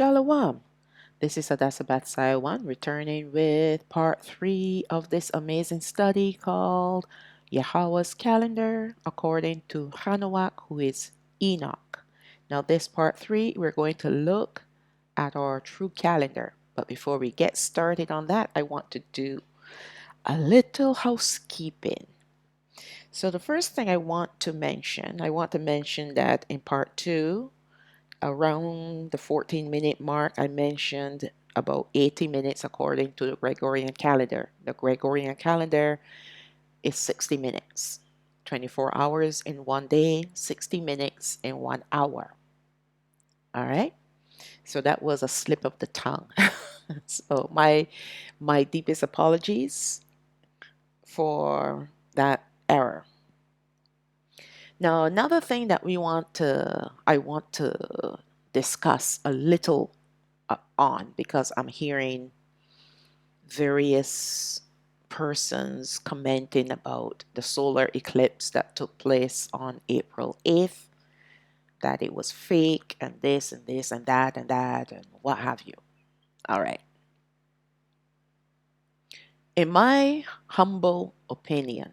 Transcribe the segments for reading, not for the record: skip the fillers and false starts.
Shalom. This is Adasabat Saiwan returning with part 3 of this amazing study called YAHAWAH'S calendar according to CHANAWAK, who is Enoch. Now this part 3 we're going to look at our true calendar. But before we get started on that, I want to do a little housekeeping. So the first thing I want to mention that in part 2, around the 14-minute mark, I mentioned about 80 minutes according to the Gregorian calendar. The Gregorian calendar is 60 minutes, 24 hours in one day, 60 minutes in 1 hour. All right? So that was a slip of the tongue. So my deepest apologies for that error. Now, another thing that I want to discuss a little on, because I'm hearing various persons commenting about the solar eclipse that took place on April 8th, that it was fake and this and this and that and what have you. All right. In my humble opinion,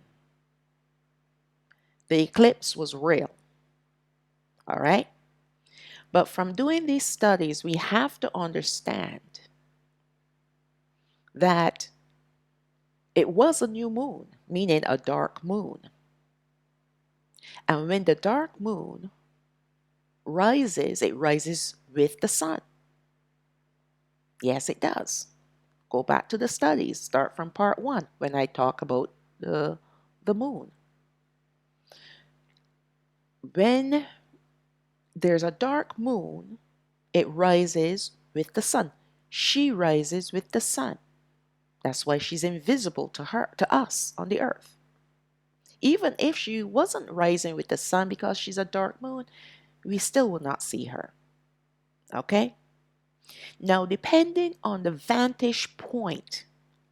the eclipse was real. All right. But from doing these studies, we have to understand that it was a new moon, meaning a dark moon. And when the dark moon rises, it rises with the sun. Yes, it does. Go back to the studies. Start from part 1 when I talk about the moon. When there's a dark moon, it rises with the sun. She rises with the sun. That's why she's invisible to us on the earth. Even if she wasn't rising with the sun because she's a dark moon, we still will not see her. Okay? Now, depending on the vantage point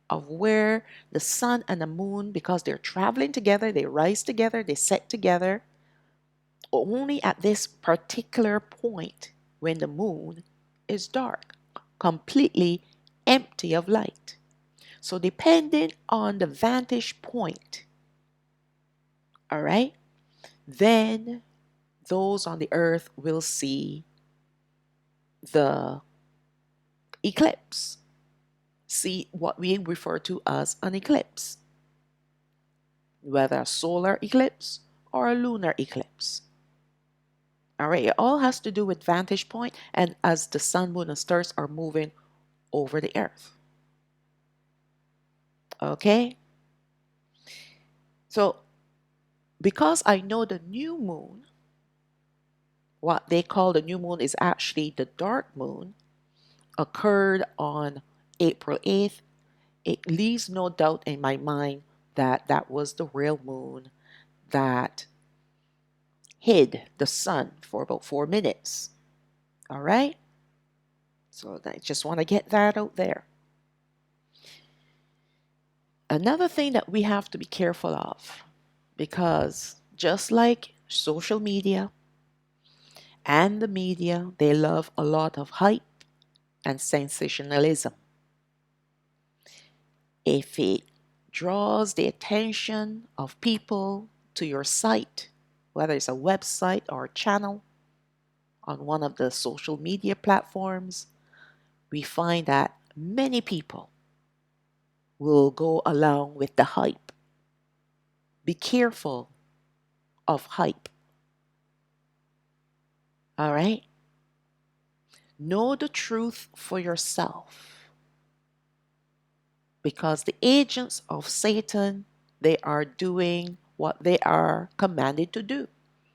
of where the sun and the moon, because they're traveling together, they rise together, they set together, only at this particular point when the moon is dark, completely empty of light. So, depending on the vantage point, all right, then those on the earth will see the eclipse, see what we refer to as an eclipse, whether a solar eclipse or a lunar eclipse. All right, it all has to do with vantage point and as the sun, moon, and stars are moving over the earth. Okay? So, because I know the new moon, what they call the new moon is actually the dark moon, occurred on April 8th, it leaves no doubt in my mind that that was the real moon that hid the sun for about 4 minutes. All right? So I just want to get that out there. Another thing that we have to be careful of, because just like social media and the media, they love a lot of hype and sensationalism. If it draws the attention of people to your site, whether it's a website or a channel on one of the social media platforms, we find that many people will go along with the hype. Be careful of hype. All right? Know the truth for yourself. Because the agents of Satan, they are doing what they are commanded to do.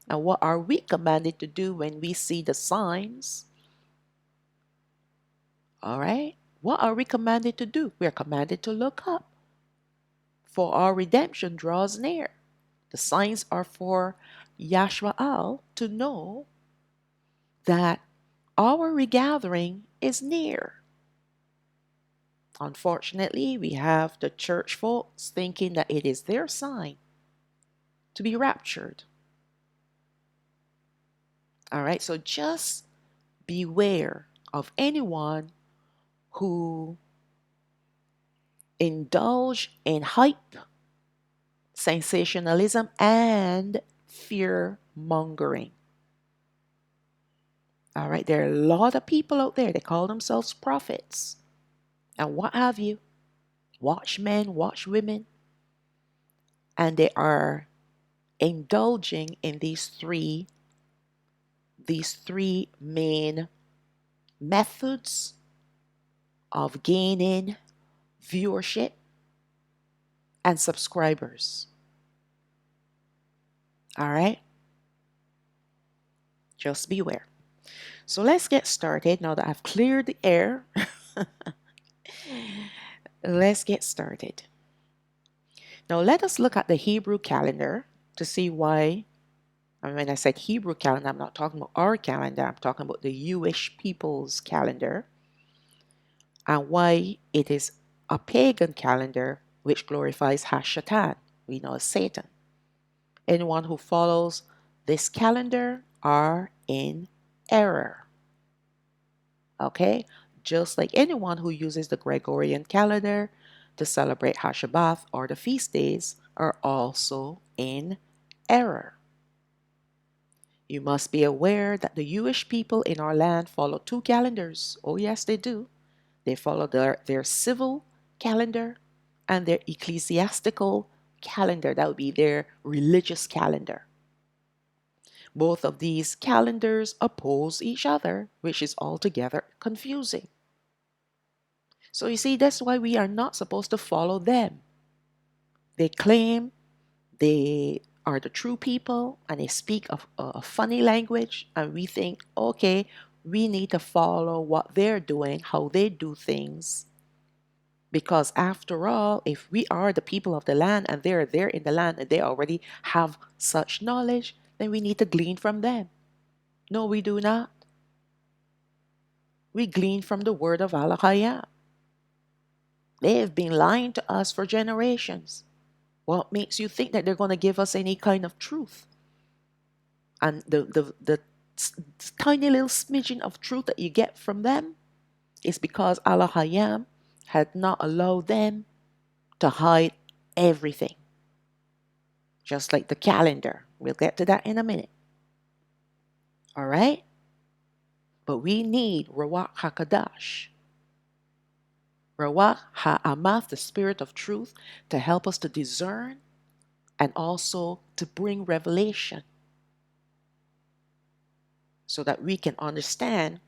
And what are we commanded to do when we see the signs? All right? What are we commanded to do? We are commanded to look up. For our redemption draws near. The signs are for Yasharaal to know that our regathering is near. Unfortunately, we have the church folks thinking that it is their sign to be raptured. All right, so just beware of anyone who indulge in hype, sensationalism, and fear mongering. All right, there are a lot of people out there, they call themselves prophets and what have you, watchmen, watchwomen, and they are indulging in these three main methods of gaining viewership and subscribers. All right, just beware. So let's get started now that I've cleared the air. Let's get started. Now let us look at the Hebrew calendar to see why. And when I said Hebrew calendar, I'm not talking about our calendar, I'm talking about the Yewish people's calendar, and why it is a pagan calendar which glorifies Hashatan, we know as Satan. Anyone who follows this calendar are in error. Okay? Just like anyone who uses the Gregorian calendar to celebrate Shabbat or the feast days are also in error. You must be aware that the Jewish people in our land follow two calendars. Oh, yes, they do. They follow their civil calendar and their ecclesiastical calendar. That would be their religious calendar. Both of these calendars oppose each other, which is altogether confusing. So you see, that's why we are not supposed to follow them. They claim they are the true people and they speak a funny language, and we think, okay, we need to follow what they're doing, how they do things. Because after all, if we are the people of the land and they're there in the land and they already have such knowledge, then we need to glean from them. No, we do not. We glean from the word of Allah. They have been lying to us for generations. What makes you think that they're going to give us any kind of truth? And the tiny little smidgen of truth that you get from them is because Allah had not allowed them to hide everything. Just like the calendar. We'll get to that in a minute. All right? But we need Rawach HaKadash. Rawach HaAmath, the spirit of truth, to help us to discern and also to bring revelation so that we can understand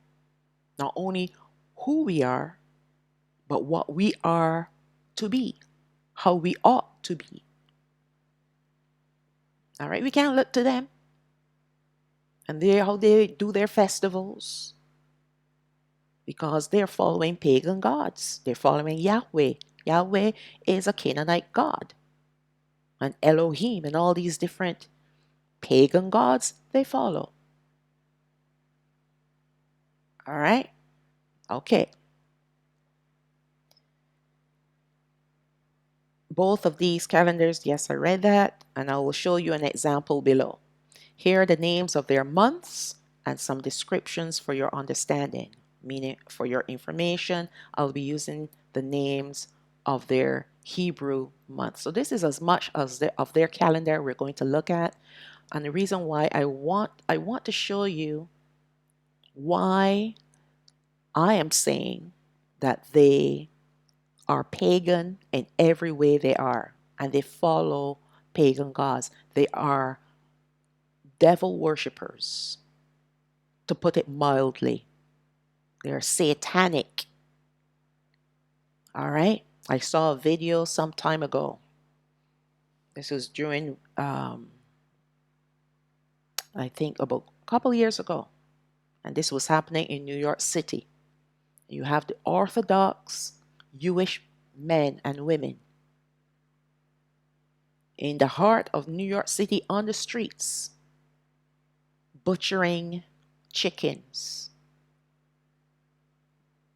not only who we are, but what we are to be, how we ought to be. All right, we can't look to them and how they do their festivals because they're following pagan gods. They're following Yahweh. Yahweh is a Canaanite god. And Elohim and all these different pagan gods they follow. All right? Okay. Both of these calendars, yes, I read that, and I will show you an example below. Here are the names of their months and some descriptions for your understanding, meaning for your information. I'll be using the names of their Hebrew months. So this is as much as of their calendar we're going to look at. And the reason why I want to show you why I am saying that they are pagan in every way they are, and they follow pagan gods. They are devil worshippers, to put it mildly. They're satanic. All right? I saw a video some time ago. This was during, I think about a couple years ago. And this was happening in New York City. You have the Orthodox Jewish men and women in the heart of New York City on the streets, butchering chickens.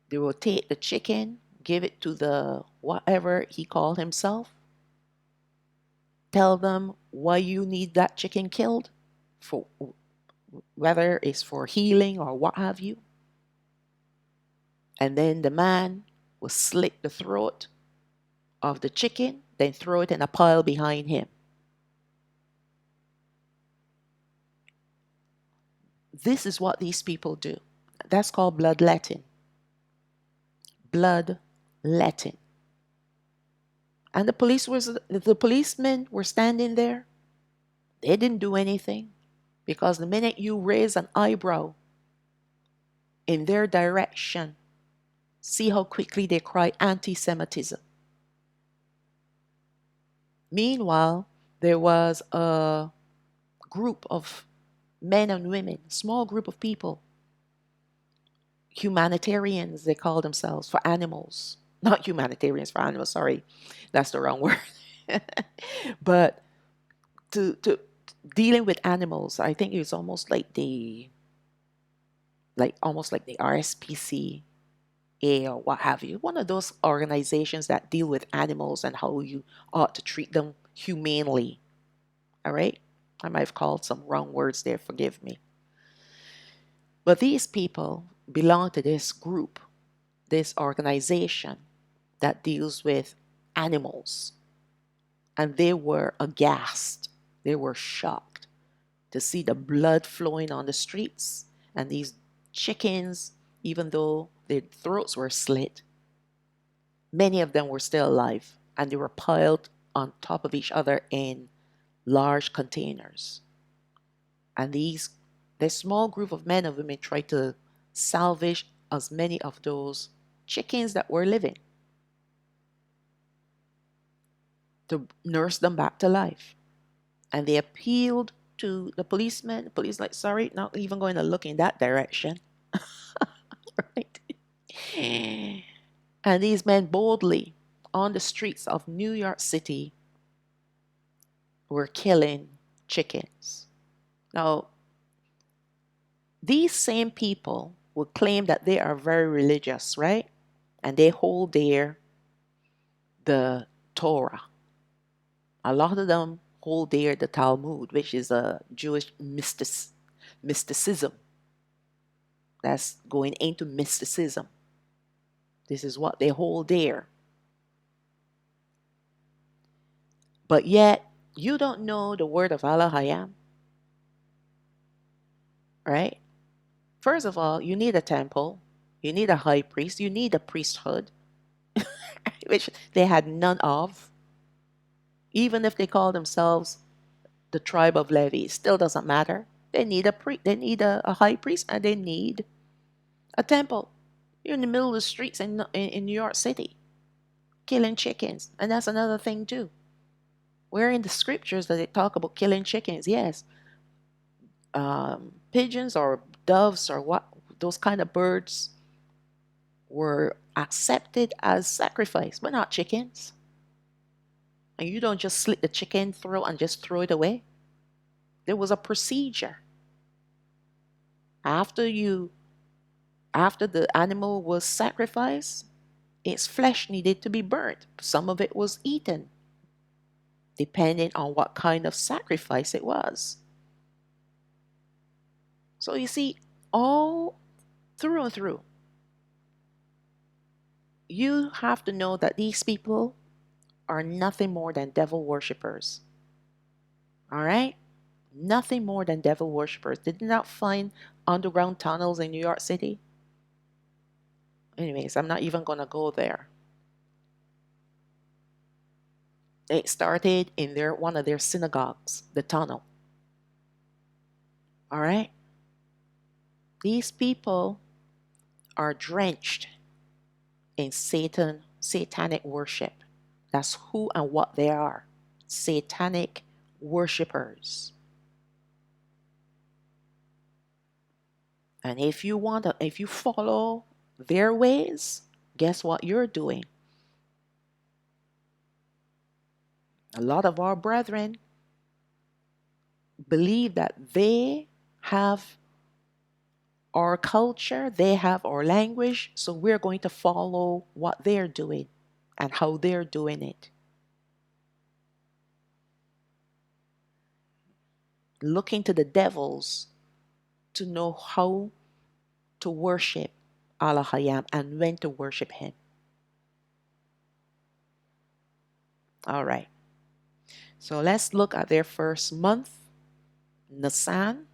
They will take the chicken, give it to the whatever he called himself, tell them why you need that chicken killed, for whether it's for healing or what have you. And then the man will slit the throat of the chicken, then throw it in a pile behind him. This is what these people do. That's called bloodletting. Bloodletting. And the policemen were standing there. They didn't do anything because the minute you raise an eyebrow in their direction, see how quickly they cry anti-Semitism. Meanwhile, there was a group of men and women, small group of people, humanitarians they call themselves, for animals. Not humanitarians for animals, sorry, that's the wrong word. But to dealing with animals, I think it was almost like the RSPCA or what have you, one of those organizations that deal with animals and how you ought to treat them humanely. All right, I might have called some wrong words there, forgive me. But these people belong to this group, this organization that deals with animals. And they were aghast. They were shocked to see the blood flowing on the streets and these chickens, even though their throats were slit, many of them were still alive and they were piled on top of each other in large containers. And this small group of men and women tried to salvage as many of those chickens that were living to nurse them back to life. And they appealed to the policeman. The police like, sorry, not even going to look in that direction. Right? And these men boldly on the streets of New York City were killing chickens. Now, these same people would claim that they are very religious, right? And they hold dear the Torah. A lot of them hold dear the Talmud, which is a Jewish mysticism. That's going into mysticism. This is what they hold dear. But yet, you don't know the word of Allah Hayam, right? First of all, you need a temple, you need a high priest, you need a priesthood, which they had none of. Even if they call themselves the tribe of Levi, it still doesn't matter. They need they need a high priest, and they need a temple. You're in the middle of the streets in New York City, killing chickens, and that's another thing too. Where in the scriptures does it talk about killing chickens? Yes, pigeons or doves or what those kind of birds were accepted as sacrifice, but not chickens. And you don't just slit the chicken throat and just throw it away. There was a procedure. After the animal was sacrificed, its flesh needed to be burnt. Some of it was eaten, depending on what kind of sacrifice it was. So you see, all through and through, you have to know that these people are nothing more than devil worshippers. All right? Nothing more than devil worshippers. Did not find underground tunnels in New York City? Anyways, I'm not even going to go there. It started in one of their synagogues, the tunnel. All right? These people are drenched in satanic worship. That's who and what they are. Satanic worshippers. And if you follow their ways, guess what you're doing? A lot of our brethren believe that they have our culture, they have our language, so we're going to follow what they're doing and how they're doing it. Looking to the devils to know how to worship Alahayam and went to worship him. All right. So let's look at their first month, Nisan.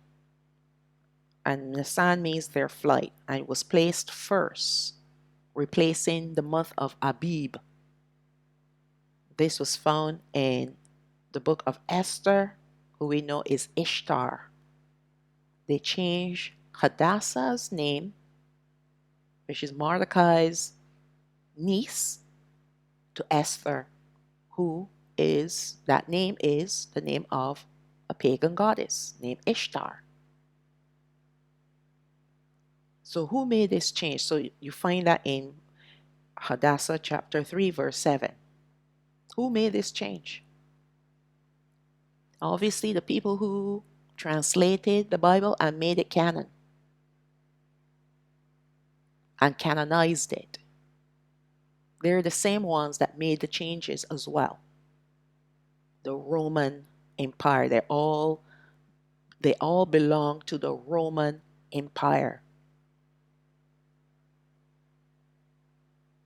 And Nisan means their flight, and it was placed first, replacing the month of Abib. This was found in the book of Esther, who we know is Ishtar. They changed Hadassah's name, which is Mordecai's niece, to Esther, who is, that name is the name of a pagan goddess named Ishtar. So who made this change? So you find that in Hadassah chapter 3 verse 7. Who made this change? Obviously the people who translated the Bible and made it canon and canonized it. They're the same ones that made the changes as well. The Roman Empire, they all belong to the Roman Empire.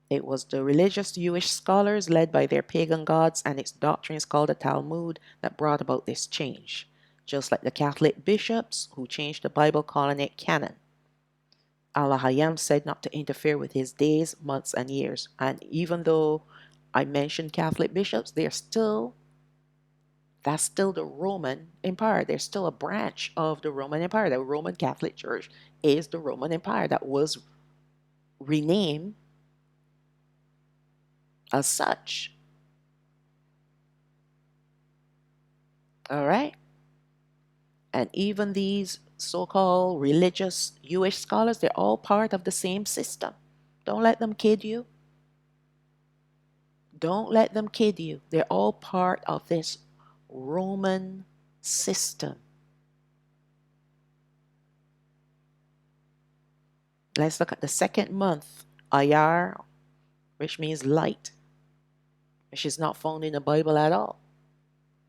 It was the religious Jewish scholars led by their pagan gods and its doctrines called the Talmud that brought about this change, just like the Catholic bishops who changed the Bible calling it canon. Alahayam said not to interfere with his days, months, and years. And even though I mentioned Catholic bishops, that's still the Roman Empire. They're still a branch of the Roman Empire. The Roman Catholic Church is the Roman Empire that was renamed as such. All right? And even these so-called religious Jewish scholars, they're all part of the same system. Don't let them kid you. Don't let them kid you. They're all part of this Roman system. Let's look at the second month, Ayar, which means light, which is not found in the Bible at all.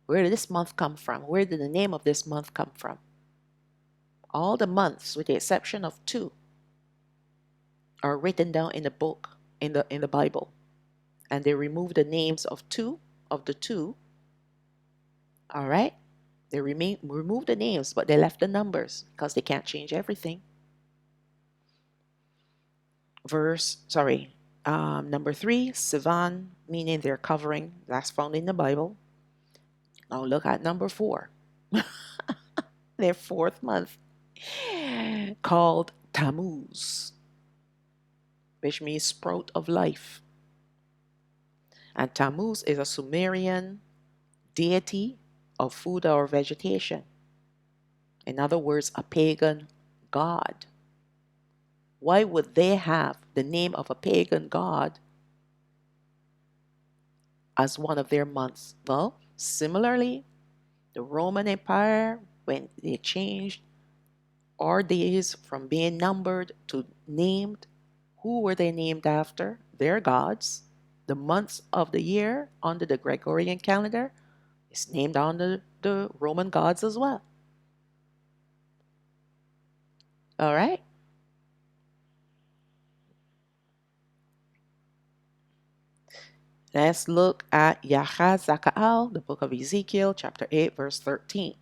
Where did this month come from? Where did the name of this month come from? All the months, with the exception of 2, are written down in the book, in the Bible. And they removed the names of the two. All right? They removed the names, but they left the numbers because they can't change everything. Number 3, Sivan, meaning they're covering. That's found in the Bible. Now look at number 4. Their fourth month, called Tammuz, which means sprout of life. And Tammuz is a Sumerian deity of food or vegetation. In other words, a pagan god. Why would they have the name of a pagan god as one of their months? Well, similarly, the Roman Empire, when they changed our days from being numbered to named, who were they named after? Their gods. The months of the year under the Gregorian calendar is named under the Roman gods as well. All right? Let's look at YAHAWAH'S, the book of Ezekiel, chapter 8, verse 13.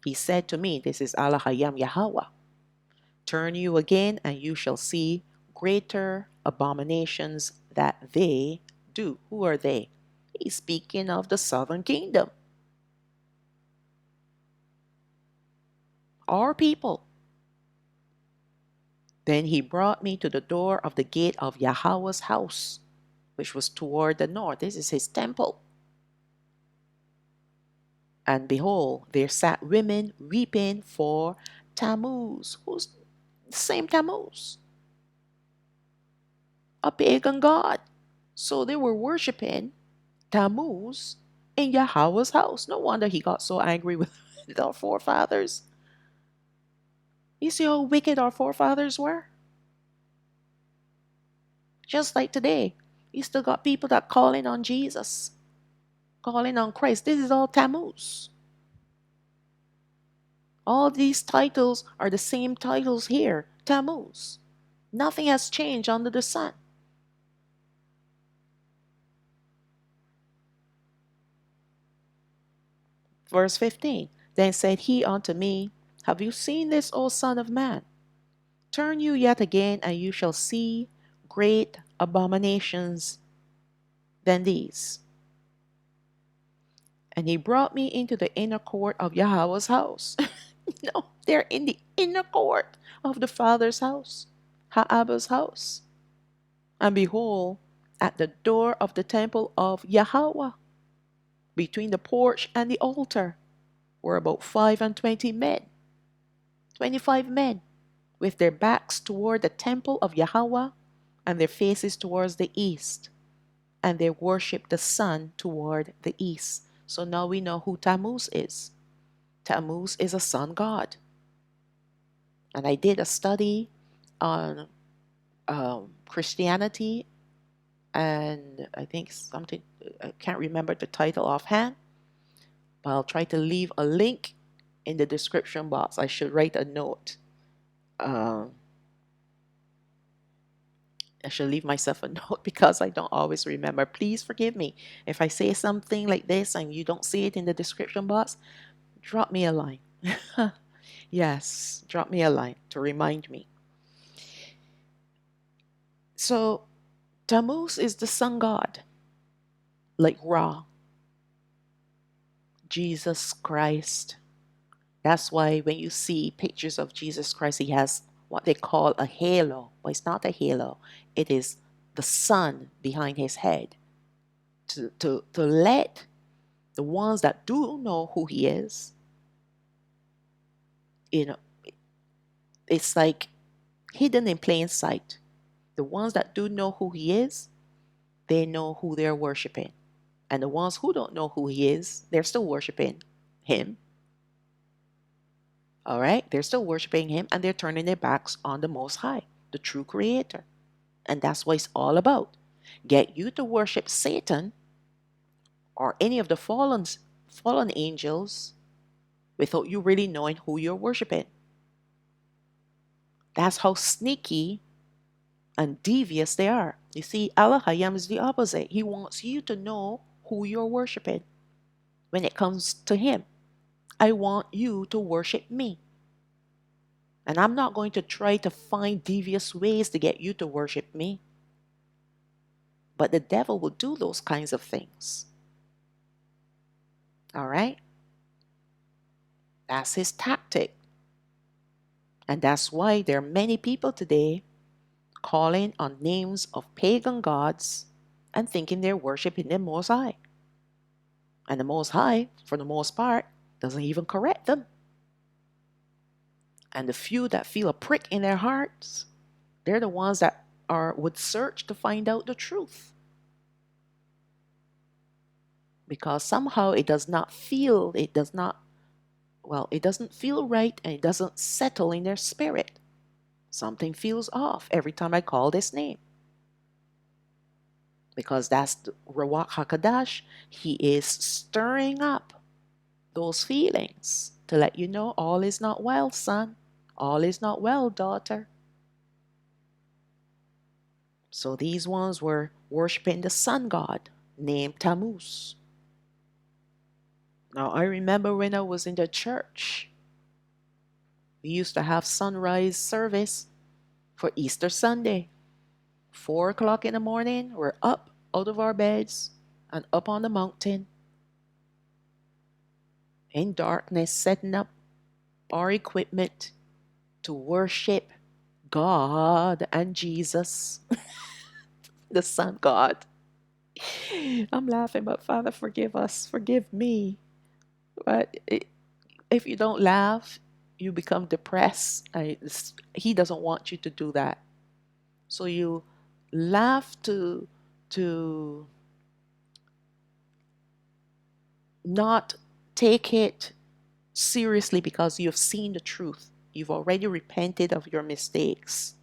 He said to me, this is Alahayam Yahawah, turn you again and you shall see greater abominations that they do. Who are they? He's speaking of the southern kingdom. Our people. Then he brought me to the door of the gate of Yahawah's house, which was toward the north. This is his temple. And behold, there sat women weeping for Tammuz. Who's the same Tammuz? A pagan god. So they were worshiping Tammuz in Yahawah's house. No wonder he got so angry with our forefathers. You see how wicked our forefathers were? Just like today, you still got people that calling on Jesus, calling on Christ. This is all Tammuz. All these titles are the same titles here, Tammuz. Nothing has changed under the sun. Verse 15. Then said he unto me, Have you seen this, O son of man? Turn you yet again, and you shall see great abominations than these. And he brought me into the inner court of Yahawah's house. No, they're in the inner court of the Father's house, Abba's house. And behold, at the door of the temple of Yahawah, between the porch and the altar, were about 25 men, 25 men, with their backs toward the temple of Yahawah, and their faces towards the east. And they worship the sun toward the east. So now we know who Tammuz is. Tammuz is a sun god. And I did a study on Christianity, and I think something, I can't remember the title offhand, but I'll try to leave a link in the description box. I should write a note. I should leave myself a note because I don't always remember. Please forgive me. If I say something like this and you don't see it in the description box, drop me a line. Yes, drop me a line to remind me. So, Tammuz is the sun god, like Ra, Jesus Christ. That's why when you see pictures of Jesus Christ, he has what they call a halo. But it's not a halo, it is the sun behind his head. To let the ones that do know who he is, you know, it's like hidden in plain sight. The ones that do know who he is, they know who they're worshiping. And the ones who don't know who he is, they're still worshiping him. All right? They're still worshiping him, and they're turning their backs on the Most High, the true creator. And that's what it's all about. Get you to worship Satan or any of the fallen angels without you really knowing who you're worshiping. That's how sneaky and devious they are. You see, Elohim is the opposite. He wants you to know who you're worshiping. When it comes to him, I want you to worship me. And I'm not going to try to find devious ways to get you to worship me. But the devil will do those kinds of things. All right? That's his tactic. And that's why there are many people today calling on names of pagan gods and thinking they're worshiping the Most High. And the Most High, for the most part, doesn't even correct them. And the few that feel a prick in their hearts, they're the ones that would search to find out the truth. Because somehow it doesn't feel right, and it doesn't settle in their spirit. Something feels off every time I call this name. Because that's the Rawach HaKadash. He is stirring up those feelings to let you know all is not well, son. All is not well, daughter. So these ones were worshiping the sun god named Tammuz. Now I remember when I was in the church, we used to have sunrise service for Easter Sunday. 4 o'clock in the morning, we're up out of our beds and up on the mountain in darkness, setting up our equipment to worship God and Jesus, the Son God. I'm laughing, but Father, forgive us, forgive me. But if you don't laugh, you become depressed. He doesn't want you to do that. So you laugh to not take it seriously because you've seen the truth. You've already repented of your mistakes.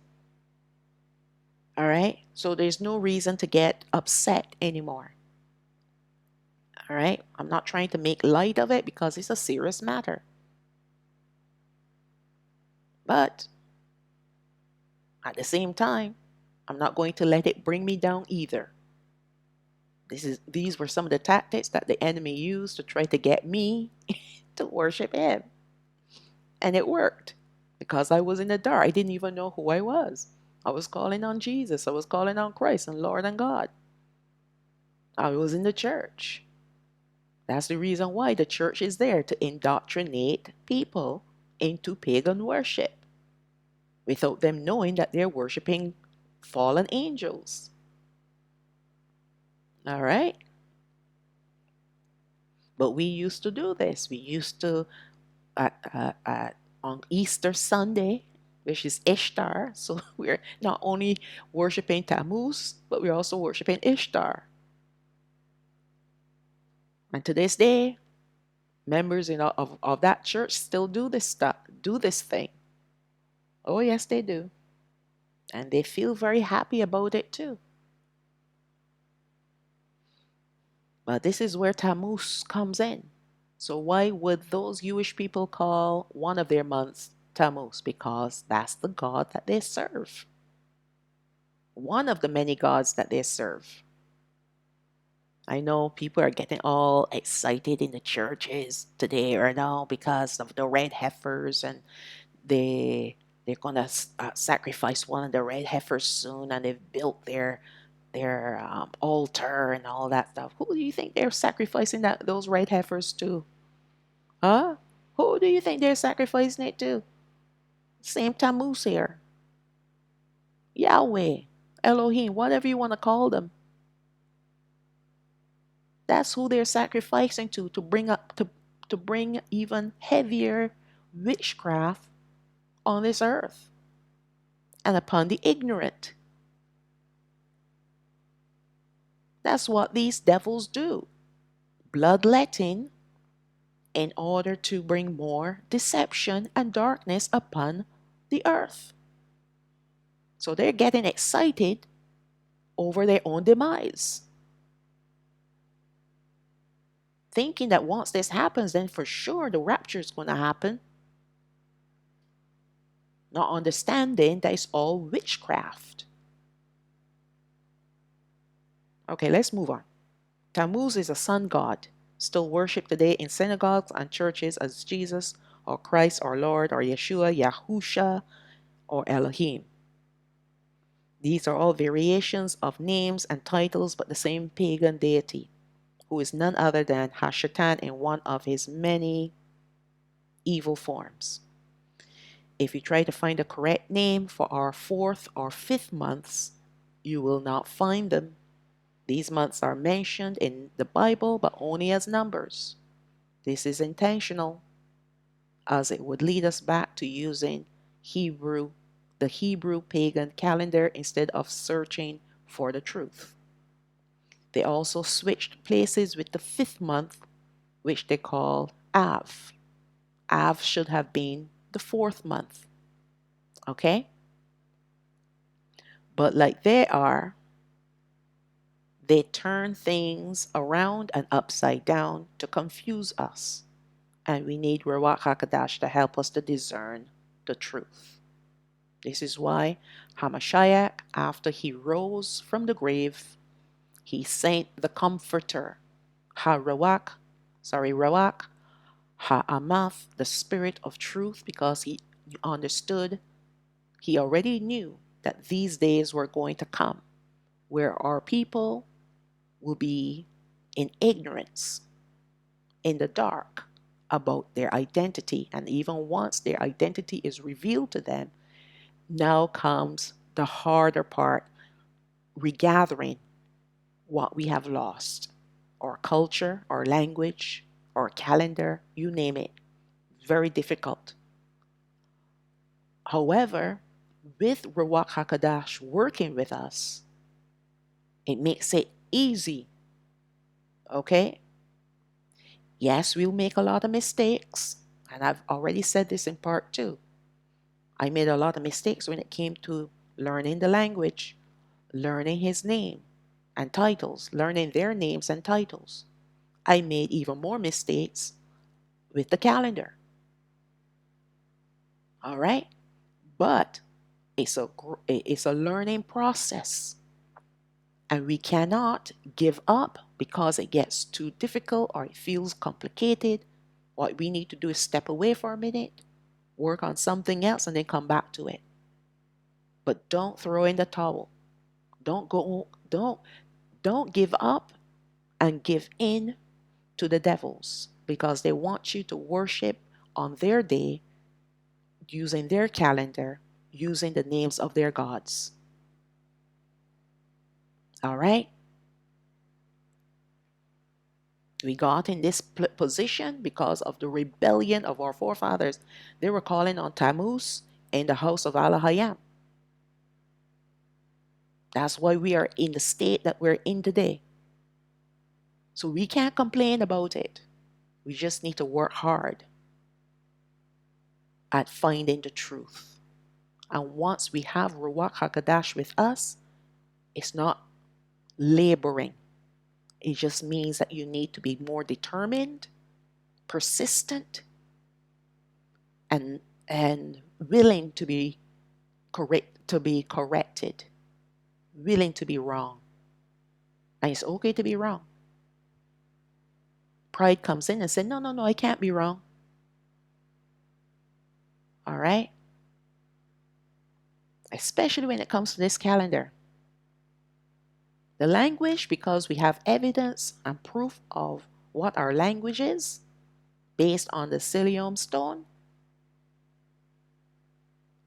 All right? So there's no reason to get upset anymore. All right? I'm not trying to make light of it because it's a serious matter. But At the same time, I'm not going to let it bring me down either. These were some of the tactics that the enemy used to try to get me to worship him. And it worked because I was in the dark. I didn't even know who I was. I was calling on Jesus. I was calling on Christ and Lord and God. I was in the church. That's the reason why the church is there, to indoctrinate people into pagan worship without them knowing that they're worshiping fallen angels. All right? But we used to do this. We used to, on Easter Sunday, which is Ishtar, so we're not only worshiping Tammuz, but we're also worshiping Ishtar. And to this day, members of that church still do this stuff, do this thing. Oh, yes, they do. And they feel very happy about it too. But this is where Tammuz comes in. So why would those Jewish people call one of their months Tammuz? Because that's the god that they serve. One of the many gods that they serve. I know people are getting all excited in the churches today or now because of the red heifers, and they're gonna sacrifice one of the red heifers soon, and they've built their altar and all that stuff. Who do you think they're sacrificing those red heifers to? Huh? Who do you think they're sacrificing it to? Same Tammuz here. Yahweh, Elohim, whatever you want to call them. That's who they're sacrificing to bring up to bring even heavier witchcraft on this earth and upon the ignorant. That's what these devils do. Bloodletting in order to bring more deception and darkness upon the earth. So they're getting excited over their own demise, thinking that once this happens, then for sure the rapture is going to happen. Not understanding that it's all witchcraft. Okay, let's move on. Tammuz is a sun god, still worshipped today in synagogues and churches as Jesus or Christ or Lord or Yeshua, Yahusha, or Elohim. These are all variations of names and titles, but the same pagan deity, who is none other than Hashatan in one of his many evil forms. If you try to find a correct name for our 4th or 5th months, you will not find them. These months are mentioned in the Bible, but only as numbers. This is intentional, as it would lead us back to using the Hebrew pagan calendar instead of searching for the truth. They also switched places with the 5th month, which they call Av. Av should have been the 4th month. Okay? But like they turn things around and upside down to confuse us. And we need Rawach HaKadosh to help us to discern the truth. This is why HaMashayach, after he rose from the grave, he sent the Comforter, Rawach HaAmath, the Spirit of Truth, because he understood, he already knew that these days were going to come where our people will be in ignorance, in the dark, about their identity. And even once their identity is revealed to them, now comes the harder part, regathering what we have lost. Our culture, our language, our calendar, you name it. Very difficult. However, with Rawach HaKadosh working with us, it makes it easy. Okay? Yes, we'll make a lot of mistakes. And I've already said this in part 2. I made a lot of mistakes when it came to learning the language, learning his name and titles, learning their names and titles. I made even more mistakes with the calendar. All right? But It's a learning process. And we cannot give up because it gets too difficult or it feels complicated. What we need to do is step away for a minute, work on something else, and then come back to it. But don't throw in the towel. Don't give up and give in to the devils, because they want you to worship on their day using their calendar, using the names of their gods. All right? We got in this position because of the rebellion of our forefathers. They were calling on Tammuz in the house of Elohim. That's why we are in the state that we're in today. So we can't complain about it. We just need to work hard at finding the truth. And once we have Ruach HaKodesh with us, it's not laboring. It just means that you need to be more determined, persistent, and willing to be corrected, willing to be wrong. And it's okay to be wrong. Pride comes in and says, no, I can't be wrong. All right? Especially when it comes to this calendar. The language, because we have evidence and proof of what our language is based on the psyllium stone.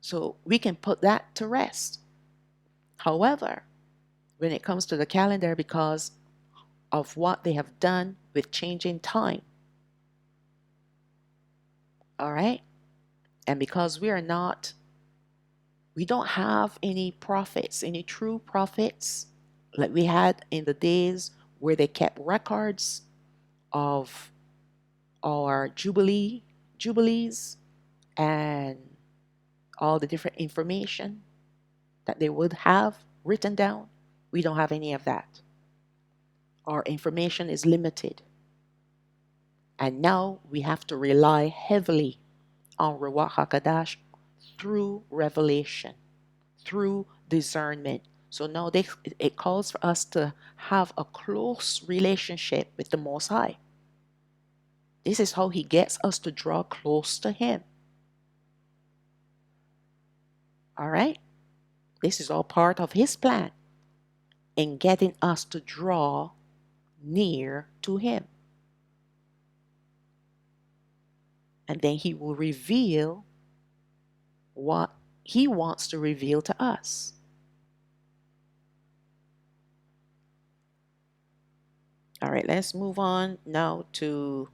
So we can put that to rest. However, when it comes to the calendar, because of what they have done with changing time, all right? And because we don't have any prophets, any true prophets like we had in the days where they kept records of our jubilees and all the different information that they would have written down. We don't have any of that. Our information is limited. And now we have to rely heavily on Rawach HaKodesh through revelation, through discernment. So now it calls for us to have a close relationship with the Most High. This is how He gets us to draw close to Him. All right? This is all part of His plan in getting us to draw near to Him. And then He will reveal what He wants to reveal to us. All right, let's move on now to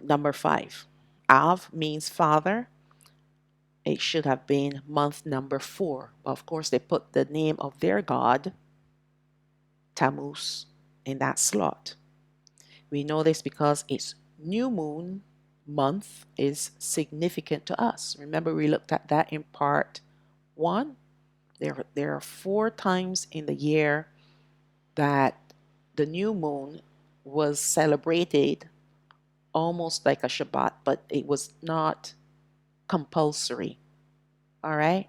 number 5. Av means father. It should have been month number 4. But of course, they put the name of their god, Tammuz, in that slot. We know this because it's new moon month is significant to us. Remember, we looked at that in part 1. There are 4 times in the year that the new moon was celebrated almost like a Shabbat, but it was not compulsory. All right?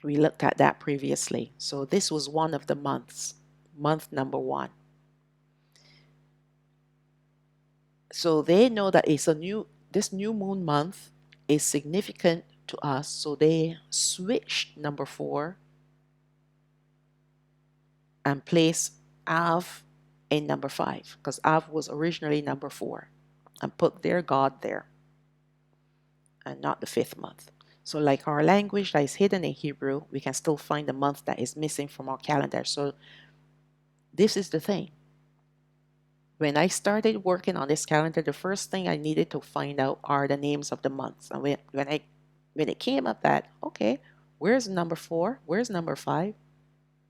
We looked at that previously. So this was one of the months, month number 1. So they know that this new moon month is significant to us, so they switched number 4 and placed Av in number 5, because Av was originally number 4, and put their god there and not the 5th month. So like our language that is hidden in Hebrew, we can still find the month that is missing from our calendar. So this is the thing. When I started working on this calendar, the first thing I needed to find out are the names of the months. And when it came up that, okay, where's number 4? Where's number 5?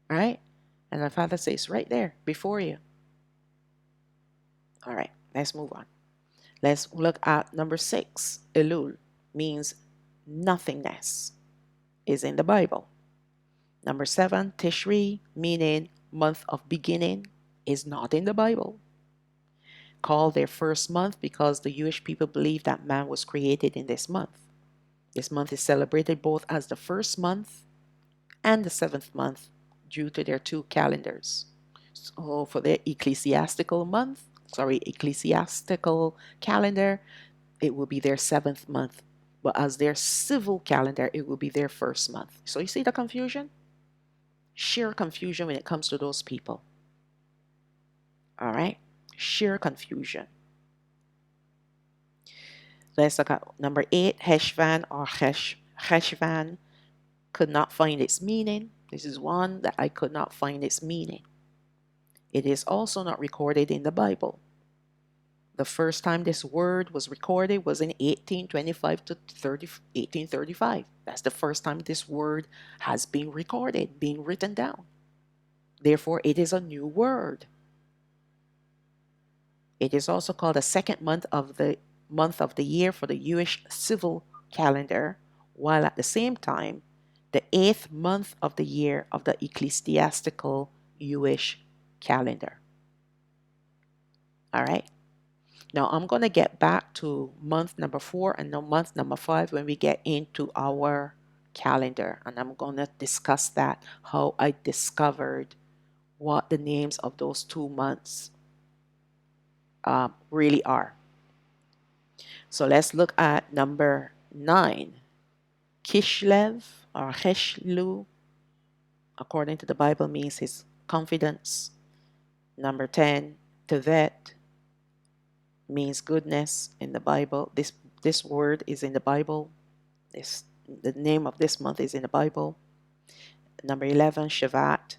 Right? And my father says, right there, before you. All right, let's move on. Let's look at number 6. Elul means nothingness, is in the Bible. Number 7, Tishri, meaning month of beginning, is not in the Bible. called their first month because the Jewish people believe that man was created in this month. This month is celebrated both as the first month and the seventh month due to their two calendars. So for their ecclesiastical calendar, it will be their seventh month. But as their civil calendar, it will be their first month. So you see the confusion? Sheer confusion when it comes to those people. All right? Sheer confusion. Let's look at number 8, Heshvan or Heshvan. Could not find its meaning. This is one that I could not find its meaning. It is also not recorded in the Bible. The first time this word was recorded was in 1825 to 1835. That's the first time this word has been recorded, being written down. Therefore, it is a new word. It is also called the second month of the year for the Jewish civil calendar, while at the same time, the 8th month of the year of the ecclesiastical Jewish calendar. All right. Now I'm going to get back to month number 4 and month number 5 when we get into our calendar. And I'm going to discuss that, how I discovered what the names of those 2 months really are. So let's look at number 9. Kishlev or Cheshlu, according to the Bible, means his confidence. Number 10, Tevet, means goodness in the Bible. This word is in the Bible. The name of this month is in the Bible. Number 11, Shavat,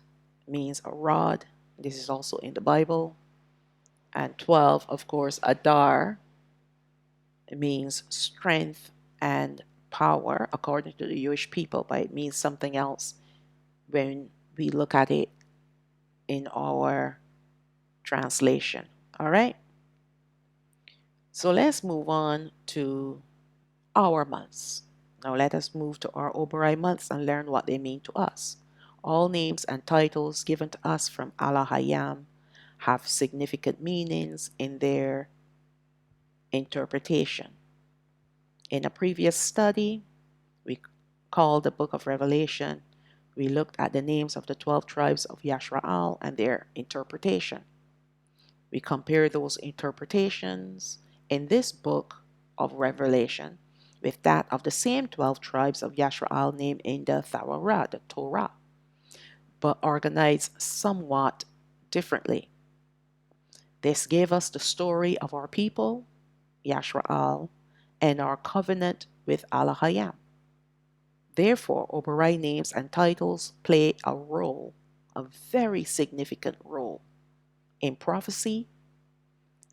means a rod. This is also in the Bible. And 12, of course, Adar, means strength and power according to the Jewish people, but it means something else when we look at it in our translation. All right. So let's move on to our months. Now let us move to our Oberai months and learn what they mean to us. All names and titles given to us from Allah Hayam have significant meanings in their interpretation. In a previous study, we called the book of Revelation. We looked at the names of the 12 tribes of Yasharaal and their interpretation. We compared those interpretations in this book of Revelation with that of the same 12 tribes of Yasharaal named in the Torah, but organized somewhat differently. This gave us the story of our people, Yasharaal, and our covenant with Allah Hayam. Therefore, Oberai names and titles play a role, a very significant role, in prophecy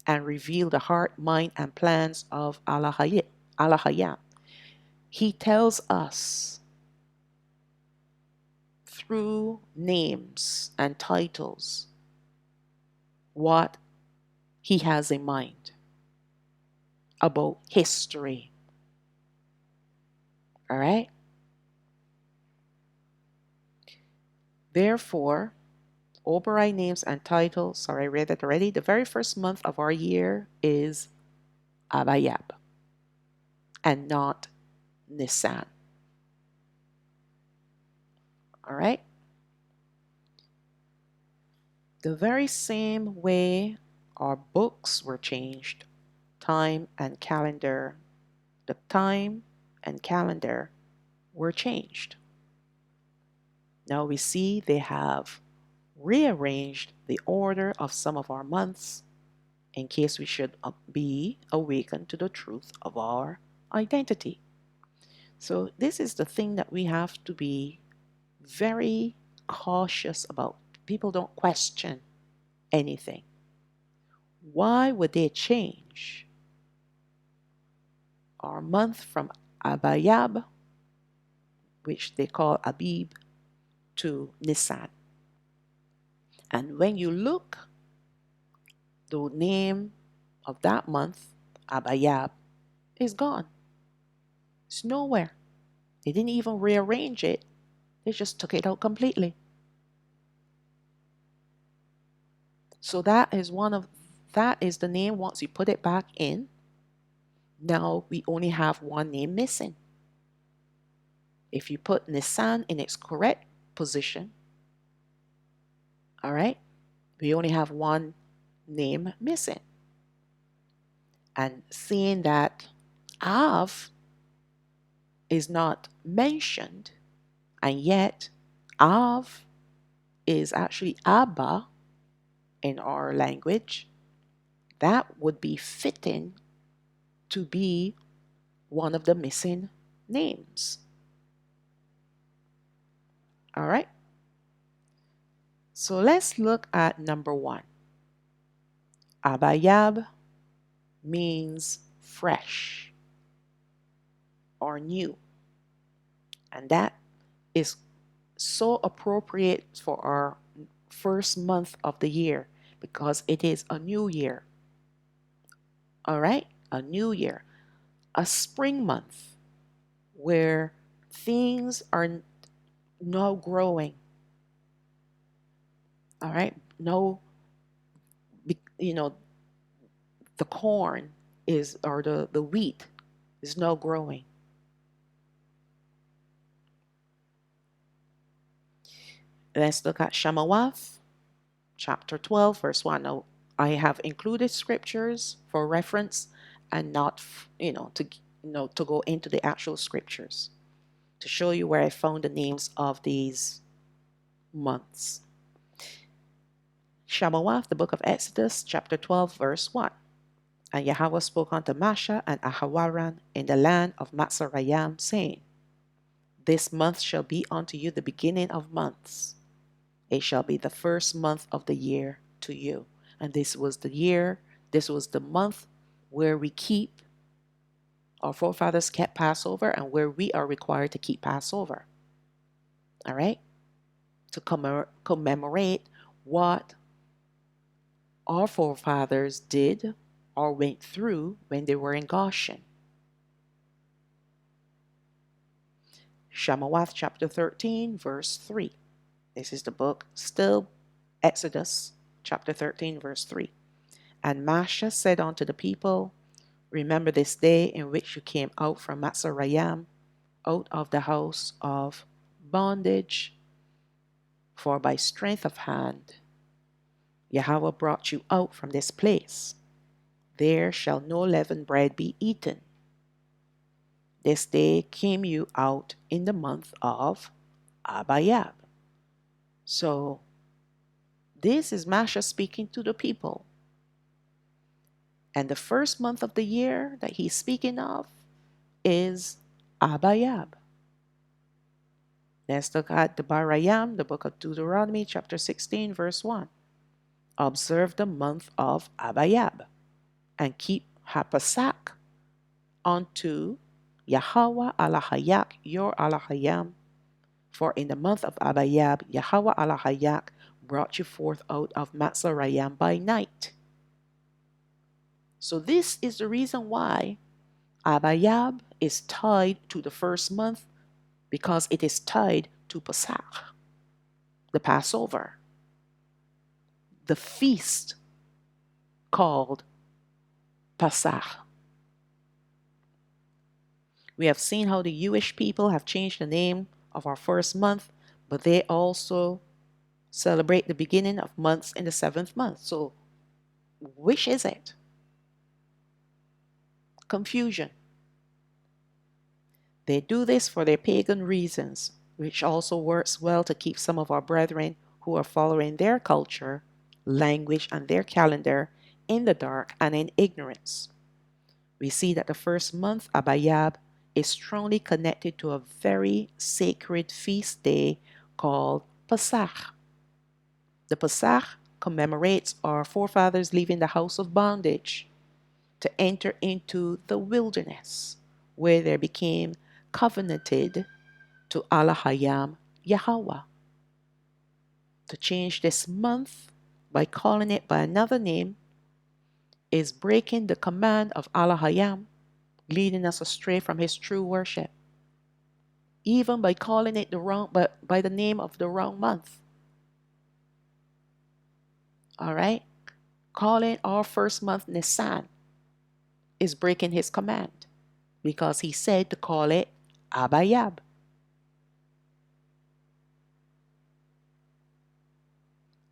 and reveal the heart, mind, and plans of Allah Hayam. He tells us through names and titles what he has in mind about history. All right? Therefore, Oberai names and titles, sorry, I read that already. The very first month of our year is Abayab and not Nisan. All right? The very same way our books were changed, time and calendar, the time and calendar were changed. Now we see they have rearranged the order of some of our months in case we should be awakened to the truth of our identity. So this is the thing that we have to be very cautious about. People don't question anything. Why would they change our month from Abayab, which they call Abib, to Nisan? And when you look, the name of that month, Abayab, is gone. It's nowhere. They didn't even rearrange it. They just took it out completely. So that is one of that is the name. Once you put it back in, now we only have one name missing. If you put Nisan in its correct position, all right, we only have one name missing. And seeing that Av is not mentioned, and yet Av is actually Abba in our language, that would be fitting to be one of the missing names. All right. So let's look at number 1. Abayab means fresh or new. And that is so appropriate for our first month of the year because it is a new year. All right? A new year. A spring month where things are now growing. All right? No, the corn is, or the wheat is now growing. Let's look at CHANAWAK, chapter 12, verse 1. Now, I have included scriptures for reference and not, to go into the actual scriptures to show you where I found the names of these months. CHANAWAK, the book of Exodus, chapter 12, verse 1. And Yahweh spoke unto Masha and Ahawaran in the land of Matzarayim, saying, This month shall be unto you the beginning of months. It shall be the first month of the year to you. And this was the month where our forefathers kept Passover and where we are required to keep Passover. All right? To commemorate what our forefathers did or went through when they were in Goshen. CHANAWAK chapter 13, verse 3. This is the book, still Exodus chapter 13, verse 3. And Masha said unto the people, Remember this day in which you came out from Matzarayim, out of the house of bondage, for by strength of hand Yahweh brought you out from this place. There shall no leavened bread be eaten. This day came you out in the month of Abayab. So, this is Masha speaking to the people. And the first month of the year that he's speaking of is Abayab. Let's look at the Barayam, the book of Deuteronomy, chapter 16, verse 1. Observe the month of Abayab and keep HaPasach unto Yahawah HaMashayach, your Alahayam. For in the month of Abayab, Yahawah HaMashayach brought you forth out of Matzarayim by night. So this is the reason why Abayab is tied to the first month, because it is tied to Pesach, the Passover, the feast called Pesach. We have seen how the Yewish people have changed the name of our first month, but they also celebrate the beginning of months in the 7th month. So, which is it? Confusion. They do this for their pagan reasons, which also works well to keep some of our brethren who are following their culture, language, and their calendar in the dark and in ignorance. We see that the first month, Abayab, is strongly connected to a very sacred feast day called Pesach. The Pesach commemorates our forefathers leaving the house of bondage to enter into the wilderness, where they became covenanted to Alahayam Yahweh. To change this month by calling it by another name is breaking the command of Alahayam, leading us astray from his true worship, even by calling it by the name of the wrong month. All right? Calling our first month Nisan is breaking his command, because he said to call it Abayab.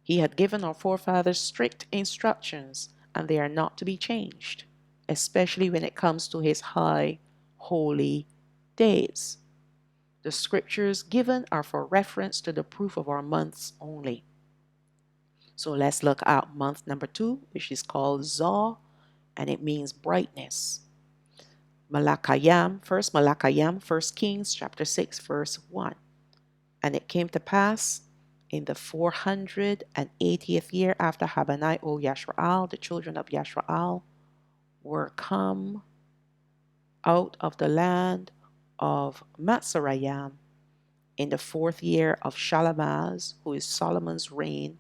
He had given our forefathers strict instructions, and they are not to be changed, especially when it comes to his high, holy days. The scriptures given are for reference to the proof of our months only. So let's look at month number 2, which is called Zah, and it means brightness. Malakayam, 1 Kings chapter 6, verse 1. And it came to pass in the 480th year after Habanai o Yasharaal, the children of Yasharaal were come out of the land of Matsarayam in the 4th year of Shalamaz, who is Solomon's reign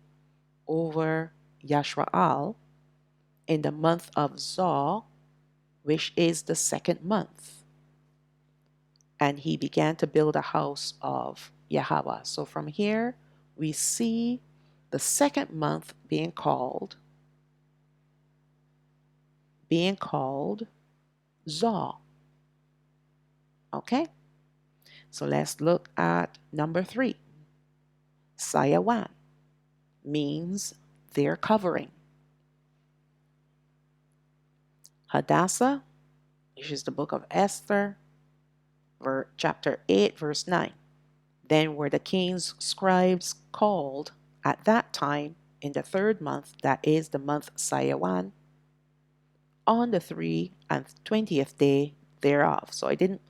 over Yasharaal, in the month of Zah, which is the 2nd month. And he began to build a house of Yahweh. So from here, we see the 2nd month being called Zah. Okay? So let's look at number 3. Sayawan means their covering. Hadassah, which is the book of Esther, chapter 8, verse 9. Then were the king's scribes called at that time in the 3rd month, that is the month Sayawan, on the 23rd day thereof. So I didn't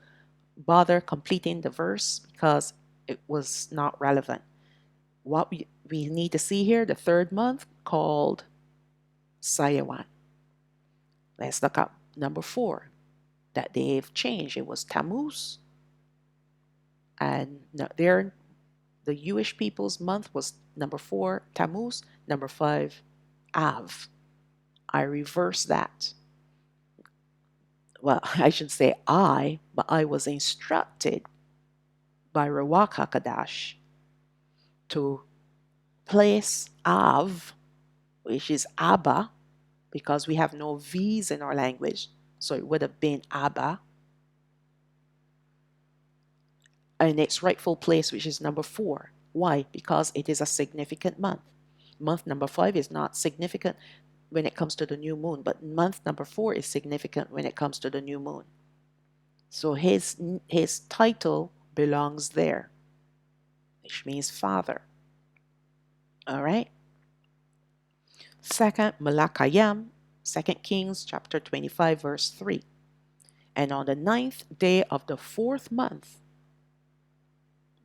bother completing the verse because it was not relevant. What we need to see here, the 3rd month called Sayawan. Let's look up number 4 that they've changed. It was Tammuz, and the Yewish people's month was number 4 Tammuz, number 5 Av. I reversed that. Well, I shouldn't say but I was instructed by Rawach HaKadash to place Av, which is Abba, because we have no V's in our language, so it would have been Abba, in its rightful place, which is number 4. Why? Because it is a significant month. Month number 5 is not significant when it comes to the new moon, but month number 4 is significant when it comes to the new moon. So his title belongs there, which means father. All right. 2nd Malakayam, 2 Kings chapter 25, verse 3. And on the 9th day of the 4th month,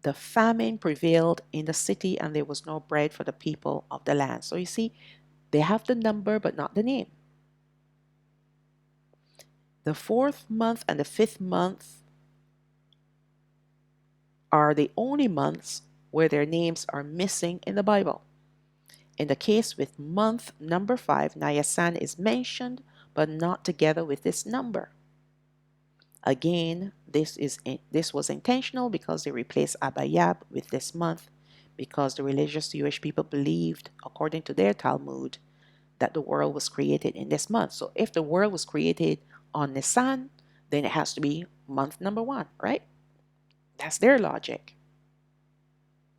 the famine prevailed in the city, and there was no bread for the people of the land. So you see, they have the number but not the name. The 4th month and the 5th month are the only months where their names are missing in the Bible. In the case with month number 5, Nisan is mentioned but not together with this number. Again, this was intentional because they replaced Abayab with this month, because the religious Jewish people believed, according to their Talmud, that the world was created in this month. So if the world was created on Nisan, then it has to be month number 1, right? That's their logic.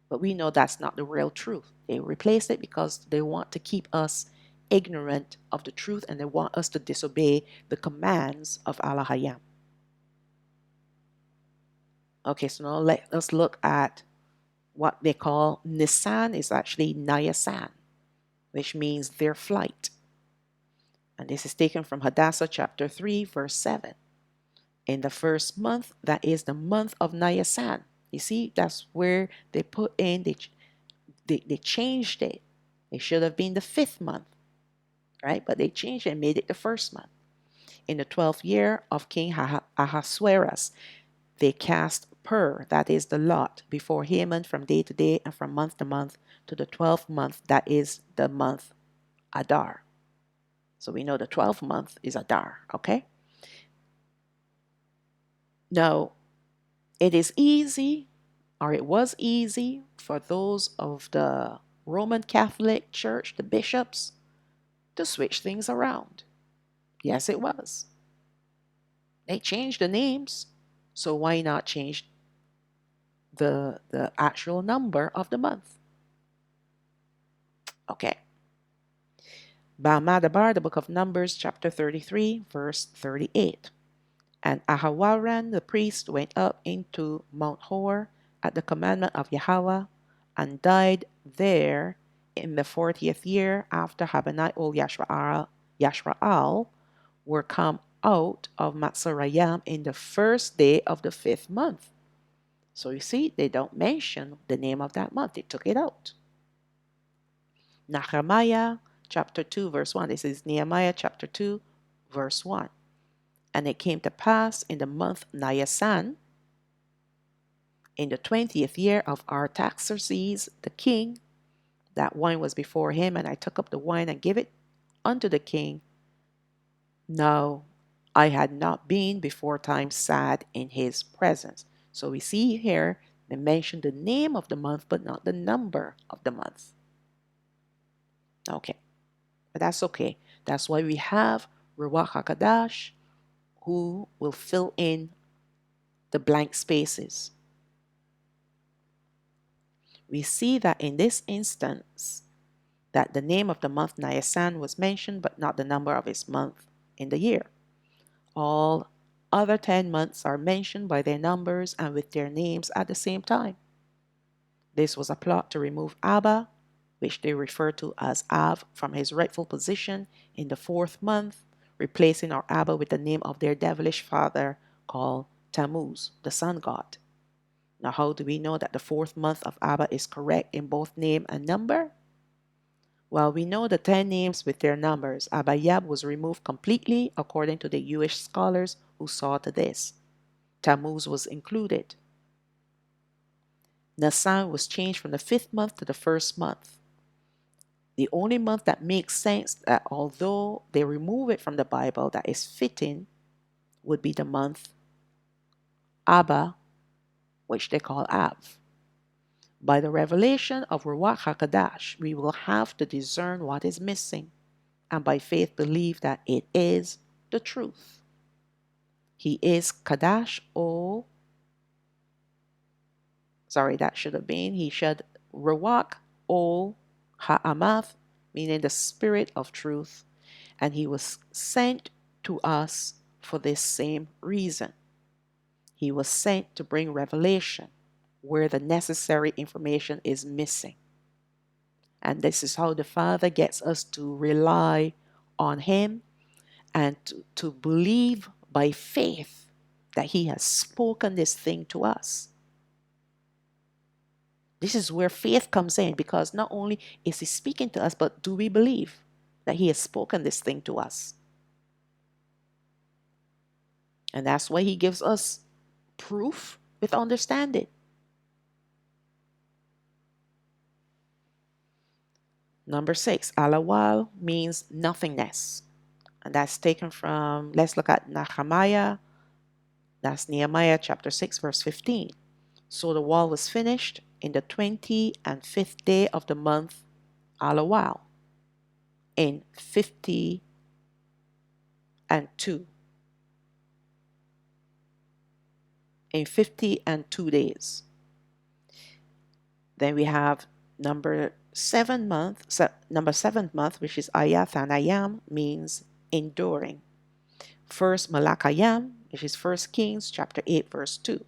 But we know that's not the real truth. They replaced it because they want to keep us ignorant of the truth, and they want us to disobey the commands of Allah Hayam. Okay, so now let us look at what they call Nisan is actually Nayasan, which means their flight. And this is taken from Hadassah chapter 3, verse 7. In the 1st month, that is the month of Nayasan. You see, that's where they put in, they changed it. It should have been the 5th month, right? But they changed it and made it the 1st month. In the 12th year of King Ahasuerus, they cast that is the lot, before Haman from day to day and from month to month, to the 12th month, that is the month Adar. So we know the 12th month is Adar, okay? Now, it is easy, or it was easy, for those of the Roman Catholic Church, the bishops, to switch things around. Yes, it was. They changed the names, so why not change the actual number of the month? Okay. Ba'amadabar, the book of Numbers, chapter 33, verse 38. And Ahawaran the priest went up into Mount Hor at the commandment of Yahweh, and died there in the 40th year after Habaniel Yasharaal were come out of Matzarayim in the first day of the 5th month. So you see, they don't mention the name of that month. They took it out. Nehemiah chapter 2 verse 1. This is Nehemiah chapter 2 verse 1. And it came to pass in the month Nisan, in the 20th year of Artaxerxes the king, that wine was before him, and I took up the wine and gave it unto the king. Now I had not been before time sad in his presence. So we see here they mention the name of the month, but not the number of the month. Okay, but that's okay. That's why we have Rawach HaKadash, who will fill in the blank spaces. We see that in this instance, that the name of the month Nisan was mentioned, but not the number of its month in the year. All other 10 months are mentioned by their numbers and with their names at the same time. This was a plot to remove Abba, which they refer to as Av, from his rightful position in the 4th month, replacing our Abba with the name of their devilish father called Tammuz, the sun god. Now, how do we know that the 4th month of Abba is correct in both name and number? Well, we know the 10 names with their numbers. Abba Yab was removed completely according to the Yewish scholars who saw to this. Tammuz was included. Nisan was changed from the 5th month to the 1st month. The only month that makes sense, that although they remove it from the Bible, that is fitting, would be the month Abba, which they call Av. By the revelation of Rawach HaKadash, we will have to discern what is missing, and by faith believe that it is the truth. He is Kadash Rawach HaAmath, meaning the Spirit of truth, and he was sent to us for this same reason. He was sent to bring revelation where the necessary information is missing. And this is how the Father gets us to rely on him and to believe by faith that he has spoken this thing to us. This is where faith comes in, because not only is he speaking to us, but do we believe that he has spoken this thing to us? And that's why he gives us proof with understanding. Number 6, Alawal means nothingness. And that's taken from, let's look at Nehemiah. That's Nehemiah chapter 6, verse 15. So the wall was finished in the 25th day of the month Alawal, in 50 and 2. In 50 and 2 days. Then we have number 7th month, which is Ayathanayam, means enduring. First Malakayam, which is 1 Kings chapter 8, verse 2.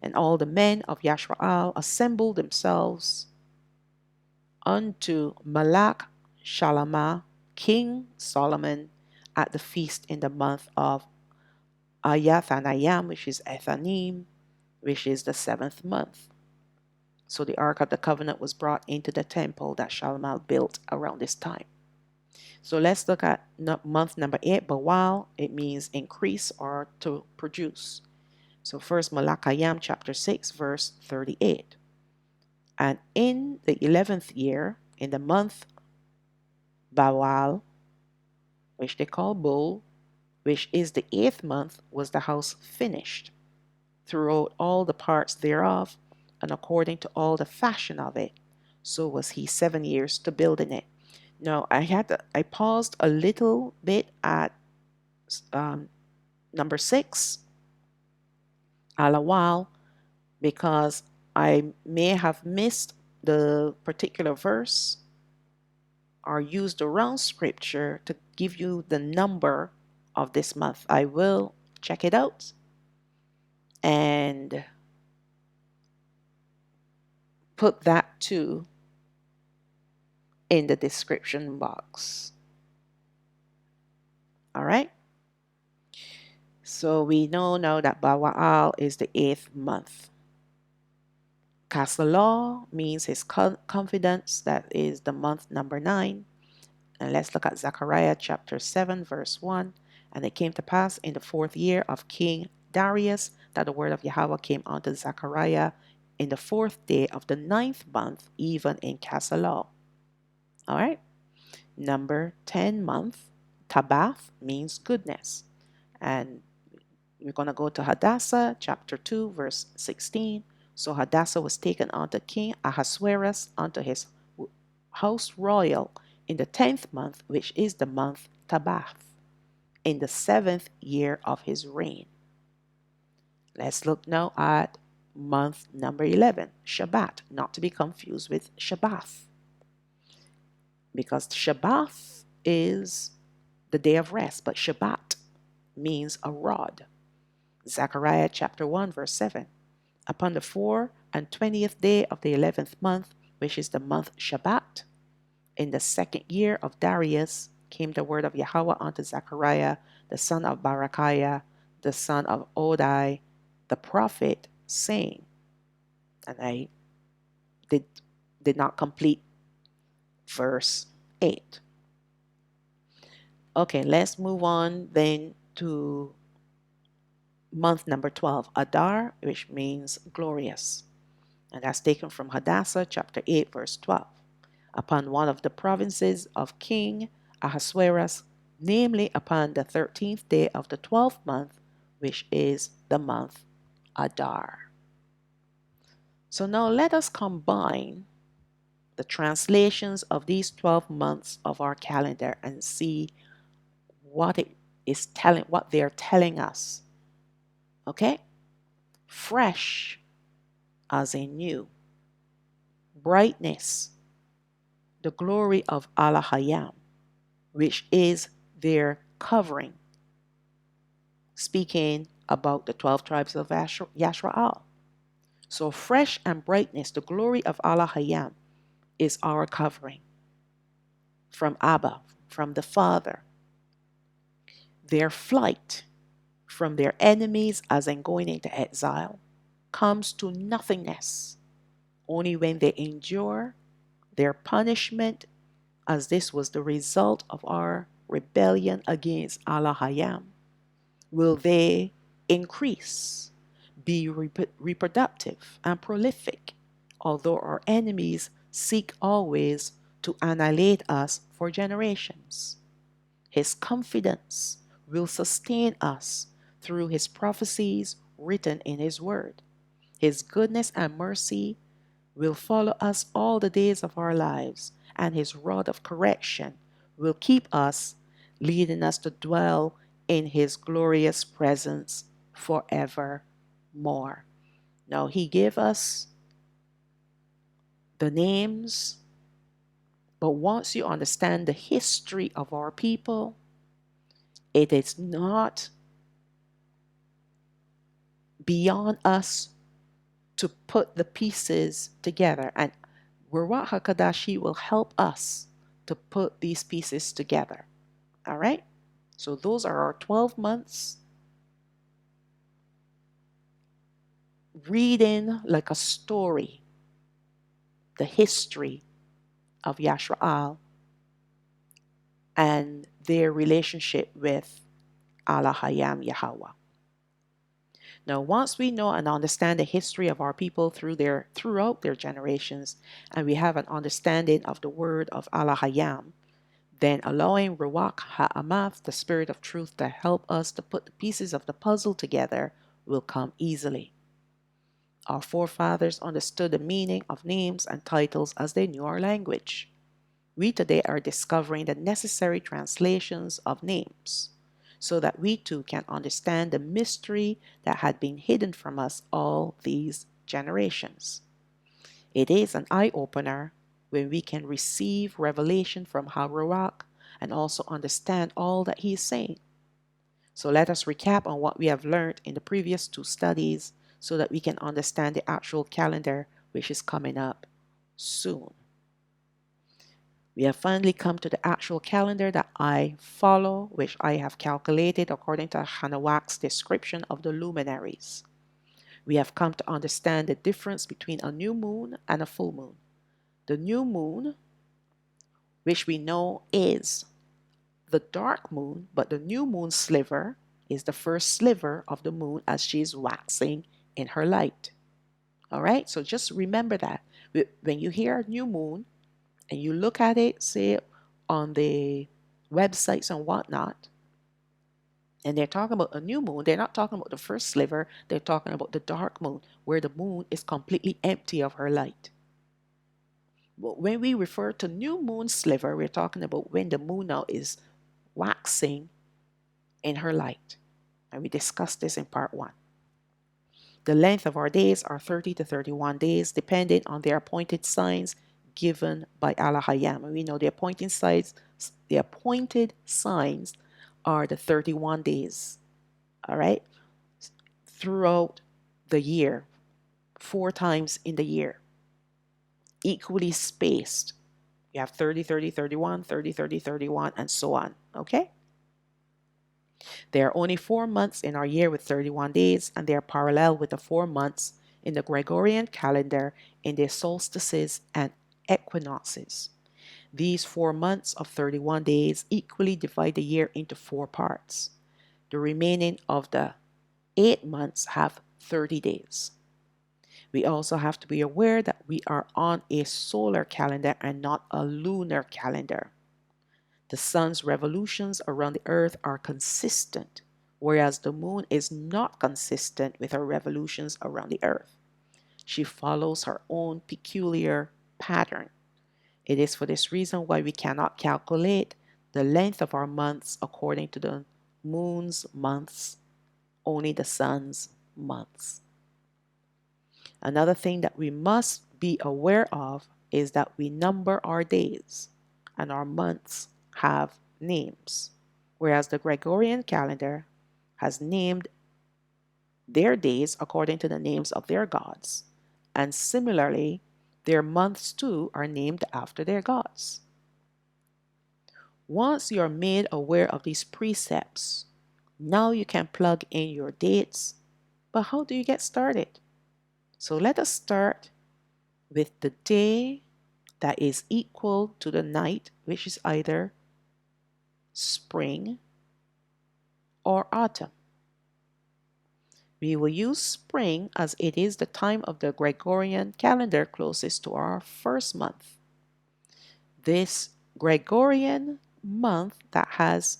And all the men of Yasharaal assembled themselves unto Malak Shalamah, King Solomon, at the feast in the month of Ayathanayam, which is Ethanim, which is the 7th month. So the Ark of the Covenant was brought into the temple that Shalamah built around this time. So let's look at month number 8, Bawal. It means increase or to produce. So first Malakayam chapter 6, verse 38. And in the 11th year, in the month Bawal, which they call Bull, which is the 8th month, was the house finished throughout all the parts thereof, and according to all the fashion of it. So was he 7 years to build in it. Now, I paused a little bit at number 6, Alawal, because I may have missed the particular verse or used the wrong scripture to give you the number of this month. I will check it out and put that too in the description box. All right. So we know now that Bawa'al is the 8th month. Kasala means his confidence, that is the month number 9. And let's look at Zechariah chapter 7, verse 1. And it came to pass in the 4th year of King Darius that the word of Yahweh came unto Zechariah in the 4th day of the 9th month, even in Kasala. All right. Number 10 month, Tabath, means goodness. And we're going to go to Hadassah chapter 2, verse 16. So Hadassah was taken unto King Ahasuerus unto his house royal in the 10th month, which is the month Tabath, in the 7th year of his reign. Let's look now at month number 11, Shabbat, not to be confused with Shabbath, because Shabbath is the day of rest, but Shabbat means a rod. Zechariah chapter 1, verse 7. Upon the 24th day of the 11th month, which is the month Shabbat, in the 2nd year of Darius, came the word of Yahweh unto Zechariah, the son of Barachiah, the son of Odai, the prophet, saying, and I did not complete verse 8. Okay, let's move on then to month number 12, Adar, which means glorious. And that's taken from Hadassah chapter 8, verse 12. Upon one of the provinces of King Ahasuerus, namely upon the 13th day of the 12th month, which is the month Adar. So now let us combine the translations of these 12 months of our calendar and see what they're telling us. Okay? Fresh, as in new. Brightness, the glory of Allah, which is their covering, speaking about the 12 tribes of Yasharaal. So fresh and brightness, the glory of Allah is our covering from Abba, from the Father. Their flight from their enemies, as in going into exile, comes to nothingness only when they endure their punishment, as this was the result of our rebellion against Allah, will they increase, be reproductive and prolific, although our enemies seek always to annihilate us for generations. His confidence will sustain us through his prophecies written in his word. His goodness and mercy will follow us all the days of our lives, and his rod of correction will keep us, leading us to dwell in his glorious presence forevermore. Now, he gave us the names, but once you understand the history of our people, it is not beyond us to put the pieces together. And Ruach HaKodesh will help us to put these pieces together. All right? So those are our 12 months. Reading like a story, the history of Yasharaal and their relationship with Allah Yahweh. Now, once we know and understand the history of our people throughout their generations, and we have an understanding of the word of Allah, then allowing Rawach HaAmath, the Spirit of Truth, to help us to put the pieces of the puzzle together will come easily. Our forefathers understood the meaning of names and titles as they knew our language. we today are discovering the necessary translations of names so that we too can understand the mystery that had been hidden from us all these generations. It is an eye-opener when we can receive revelation from YAHAWAH and also understand all that he is saying. So let us recap on what we have learned in the previous two studies so that we can understand the actual calendar which is coming up soon. We have finally come to the actual calendar that I follow, which I have calculated according to CHANAWAK's description of the luminaries. We have come to understand the difference between a new moon and a full moon. The new moon, which we know is the dark moon, but the new moon sliver is the first sliver of the moon as she is waxing in her light. All right, so just remember that. When you hear new moon and you look at it, say on the websites and whatnot, and they're talking about a new moon, they're not talking about the first sliver, they're talking about the dark moon, where the moon is completely empty of her light. But when we refer to new moon sliver, we're talking about when the moon now is waxing in her light. And we discussed this in part 1. The length of our days are 30 to 31 days, depending on their appointed signs given by Elohim. And we know the appointed signs are the 31 days. All right? Throughout the year, 4 times in the year, equally spaced. You have 30, 30, 31, 30, 30, 31, and so on. Okay? There are only 4 months in our year with 31 days, and they are parallel with the 4 months in the Gregorian calendar in their solstices and equinoxes. These 4 months of 31 days equally divide the year into 4 parts. The remaining of the 8 months have 30 days. We also have to be aware that we are on a solar calendar and not a lunar calendar. The sun's revolutions around the earth are consistent, whereas the moon is not consistent with her revolutions around the earth. She follows her own peculiar pattern. It is for this reason why we cannot calculate the length of our months according to the moon's months, only the sun's months. Another thing that we must be aware of is that we number our days and our months have names, whereas the Gregorian calendar has named their days according to the names of their gods, and similarly, their months too are named after their gods. Once you are made aware of these precepts, now you can plug in your dates, but how do you get started? So let us start with the day that is equal to the night, which is either spring or autumn. We will use spring as it is the time of the Gregorian calendar closest to our first month. This Gregorian month that has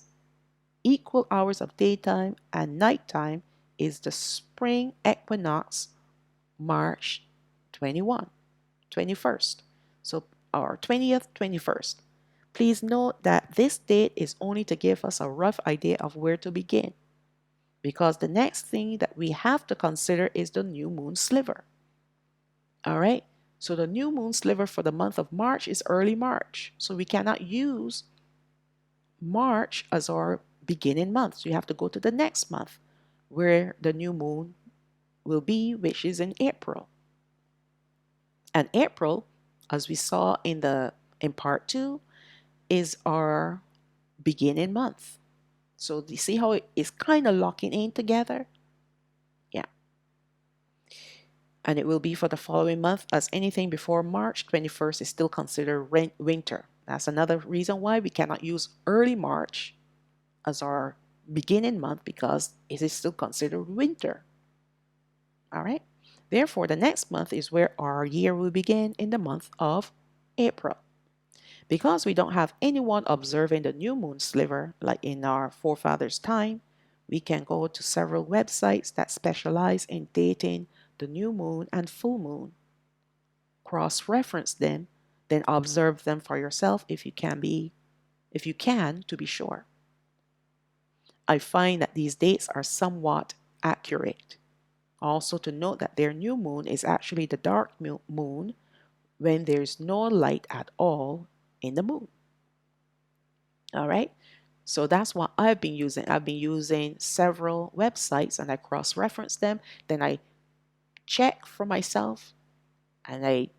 equal hours of daytime and nighttime is the spring equinox, March 21st. So our 20th, 21st. Please note that this date is only to give us a rough idea of where to begin, because the next thing that we have to consider is the new moon sliver. All right, so the new moon sliver for the month of March is early March, so we cannot use March as our beginning month. So you have to go to the next month where the new moon will be, which is in April. And April, as we saw in part 2, is our beginning month. So do you see how it is kind of locking in together? Yeah. And it will be for the following month, as anything before March 21st is still considered winter. That's another reason why we cannot use early March as our beginning month, because it is still considered winter. All right. Therefore, the next month is where our year will begin, in the month of April. Because we don't have anyone observing the new moon sliver like in our forefathers' time, we can go to several websites that specialize in dating the new moon and full moon, cross-reference them, Then observe them for yourself if you can, to be sure. I find that these dates are somewhat accurate. Also to note that their new moon is actually the dark moon when there's no light at all in the moon. All right. So that's what I've been using. I've been using several websites and I cross-reference them. Then I check for myself and I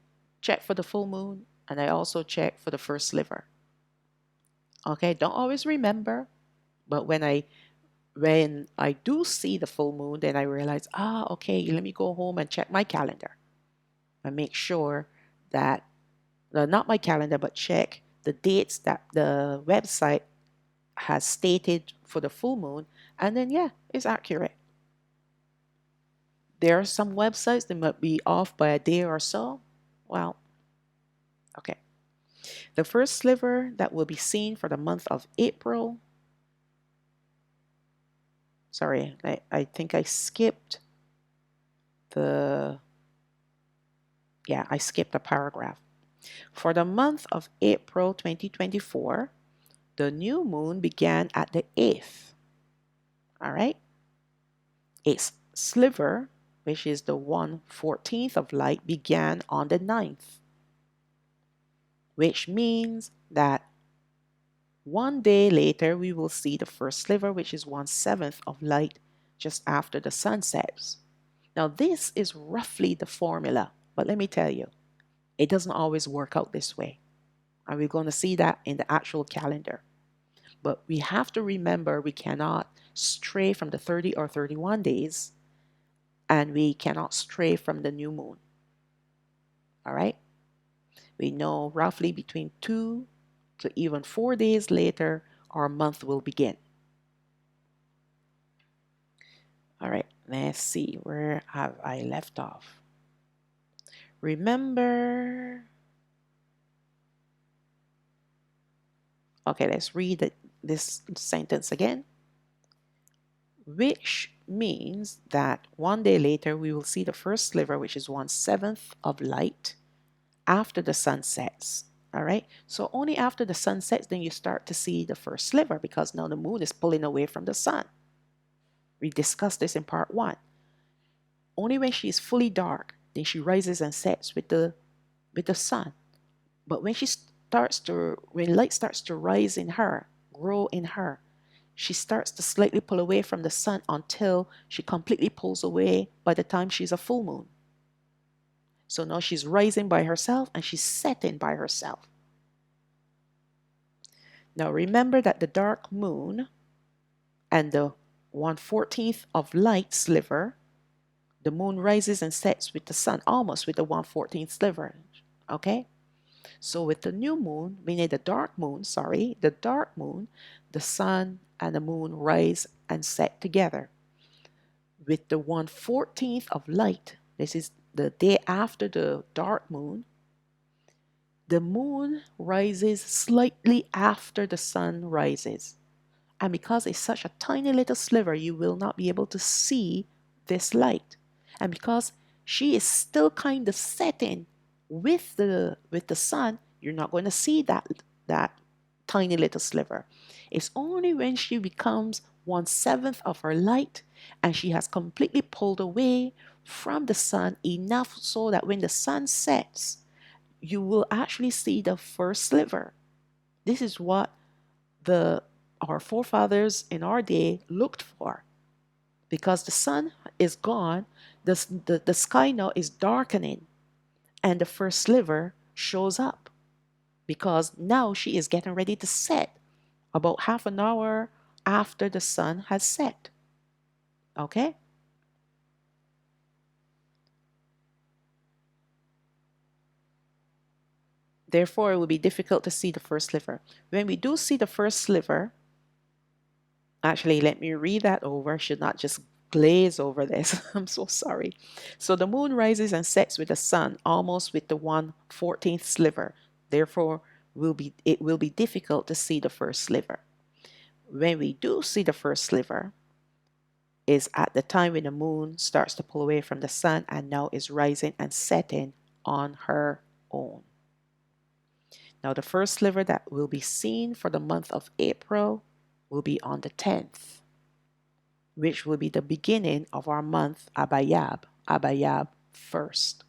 check for the full moon and I also check for the first sliver. Okay, don't always remember, but when I do see the full moon, then I realize, okay, let me go home and check my calendar and make sure that, not my calendar, but check the dates that the website has stated for the full moon, and then yeah, it's accurate. There are some websites that might be off by a day or so. Well, okay. The first sliver that will be seen for the month of April. Sorry, I think I skipped I skipped a paragraph. For the month of April 2024, the new moon began at the 8th. All right? Its sliver, which is the 1/14th of light, began on the 9th, which means that one day later we will see the first sliver, which is 1/7 of light, just after the sun sets. Now, this is roughly the formula, but let me tell you, it doesn't always work out this way. And we're going to see that in the actual calendar. But we have to remember we cannot stray from the 30 or 31 days, and we cannot stray from the new moon. All right? We know roughly between 2 to even 4 days later, our month will begin. All right, let's see, where have I left off? Remember, okay, let's read this sentence again. Which means that one day later we will see the first sliver, which is 1/7 of light after the sun sets. All right, so only after the sun sets then you start to see the first sliver, because now the moon is pulling away from the sun. We discussed this in part 1. Only when she is fully dark, then she rises and sets with the sun. But when when light starts to rise in her, grow in her, she starts to slightly pull away from the sun until she completely pulls away by the time she's a full moon. So now she's rising by herself and she's setting by herself. Now remember that the dark moon and the 1/14th of light sliver, the moon rises and sets with the sun, almost with the 1/14th sliver. Okay? So with the new moon, meaning the dark moon, the sun and the moon rise and set together. With the 1/14th of light, this is the day after the dark moon, the moon rises slightly after the sun rises. And because it's such a tiny little sliver, you will not be able to see this light. And because she is still kind of setting with the sun, you're not going to see that tiny little sliver. It's only when she becomes 1/7 of her light and she has completely pulled away from the sun enough so that when the sun sets, you will actually see the first sliver. This is what our forefathers in our day looked for. Because the sun is gone, the sky now is darkening, and the first sliver shows up because now she is getting ready to set about half an hour after the sun has set. Okay? Therefore, it will be difficult to see the first sliver. When we do see the first sliver, actually, let me read that over. I should not just glaze over this. I'm so sorry. So the moon rises and sets with the sun, almost with the 1/14th sliver. Therefore, it will be difficult to see the first sliver. When we do see the first sliver, is at the time when the moon starts to pull away from the sun and now is rising and setting on her own. Now, the first sliver that will be seen for the month of April will be on the 10th, which will be the beginning of our month Abayab. Abayab first.